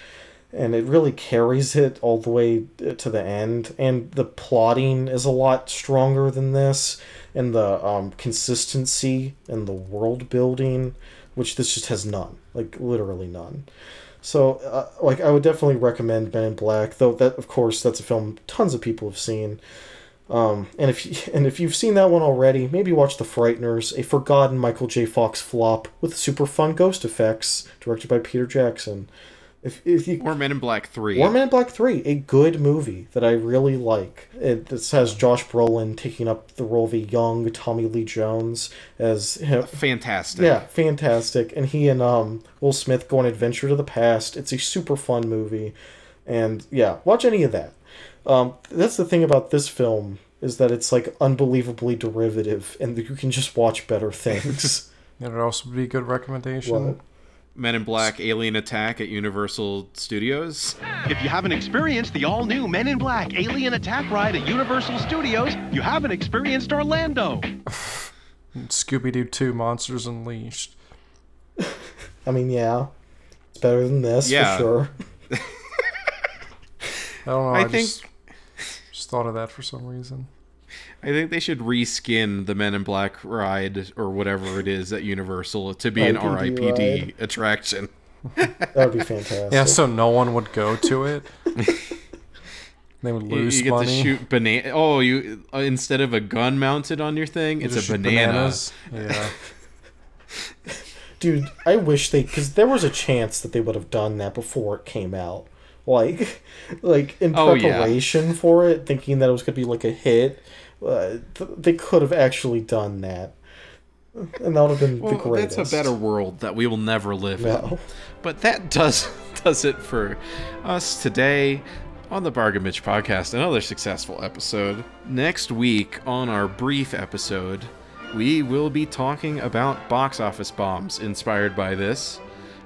and it really carries it all the way to the end. And the plotting is a lot stronger than this, and the consistency and the world building, which this just has none, like literally none. So like, I would definitely recommend Men in Black, though that, of course, that's a film tons of people have seen. And if you've seen that one already, maybe watch The Frighteners, a forgotten Michael J. Fox flop with super fun ghost effects, directed by Peter Jackson. Or Men in Black 3. Or Men in Black 3, a good movie that I really like. This has Josh Brolin taking up the role of a young Tommy Lee Jones as him. Fantastic. Yeah, fantastic. And he and Will Smith go on an adventure to the past. It's a super fun movie. And yeah, watch any of that. That's the thing about this film, is that it's like unbelievably derivative, and you can just watch better things. It'd also be a good recommendation. What? Men in Black Alien Attack at Universal Studios. If you haven't experienced the all-new Men in Black Alien Attack ride at Universal Studios, you haven't experienced Orlando. Scooby-Doo 2 Monsters Unleashed. I mean, yeah. It's better than this, for sure. I don't know, I think... just thought of that for some reason. I think they should reskin the Men in Black ride, or whatever it is, at Universal to be an R.I.P.D. attraction. That would be fantastic. Yeah, so no one would go to it. They would lose you get money. to shoot banana. Oh, you instead of a gun mounted on your thing, it's a banana. Bananas. Yeah. Dude, I wish because there was a chance that they would have done that before it came out. Like in preparation for it, thinking that it was going to be like a hit, they could have actually done that. And that would have been the greatest. That's a better world that we will never live in. But that does it for us today on the Bargain Binge podcast. Another successful episode. Next week on our brief episode, we will be talking about box office bombs inspired by this.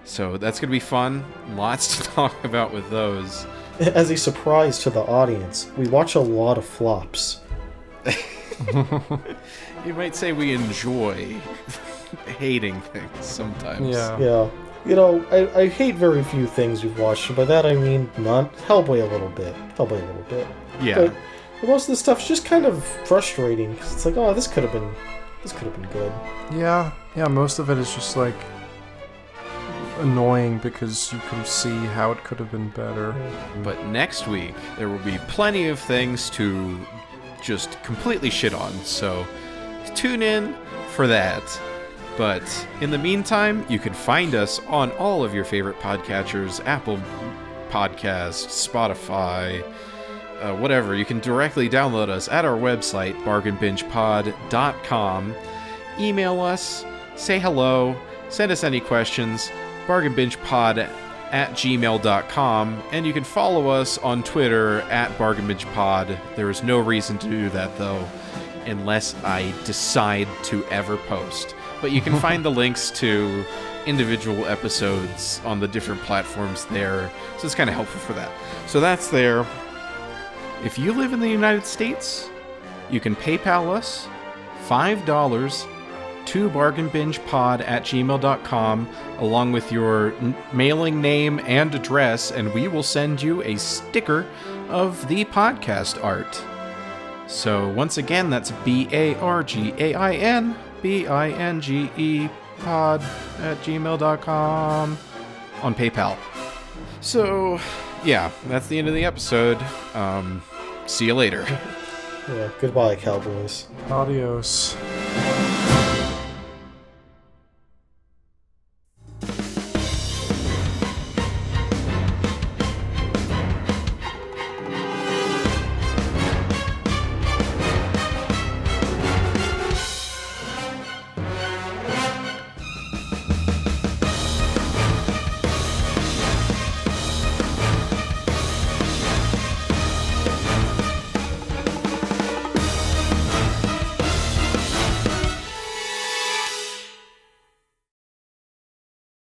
So that's going to be fun. Lots to talk about with those. As a surprise to the audience, we watch a lot of flops. You might say we enjoy hating things sometimes. Yeah. You know, I hate very few things we've watched, and by that I mean not Hellboy a little bit. Yeah. But most of the stuff's just kind of frustrating, because it's like, oh, this could have been good. Yeah, most of it is just like annoying because you can see how it could have been better. But next week, there will be plenty of things to just completely shit on, so tune in for that. But in the meantime, you can find us on all of your favorite podcatchers, Apple Podcasts, Spotify, whatever. You can directly download us at our website, bargainbingepod.com. Email us, say hello, send us any questions, bargainbingepod@gmail.com, and you can follow us on Twitter @bargainbingepod. There is no reason to do that, though, unless I decide to ever post. But you can find the links to individual episodes on the different platforms there, so it's kind of helpful for that. So that's there. If you live in the United States, you can PayPal us $5 to bargainbingepod@gmail.com along with your mailing name and address, and we will send you a sticker of the podcast art. So once again, that's BARGAINBINGE pod@gmail.com on PayPal. So yeah, that's the end of the episode. See you later. Yeah, goodbye, cowboys. Adios.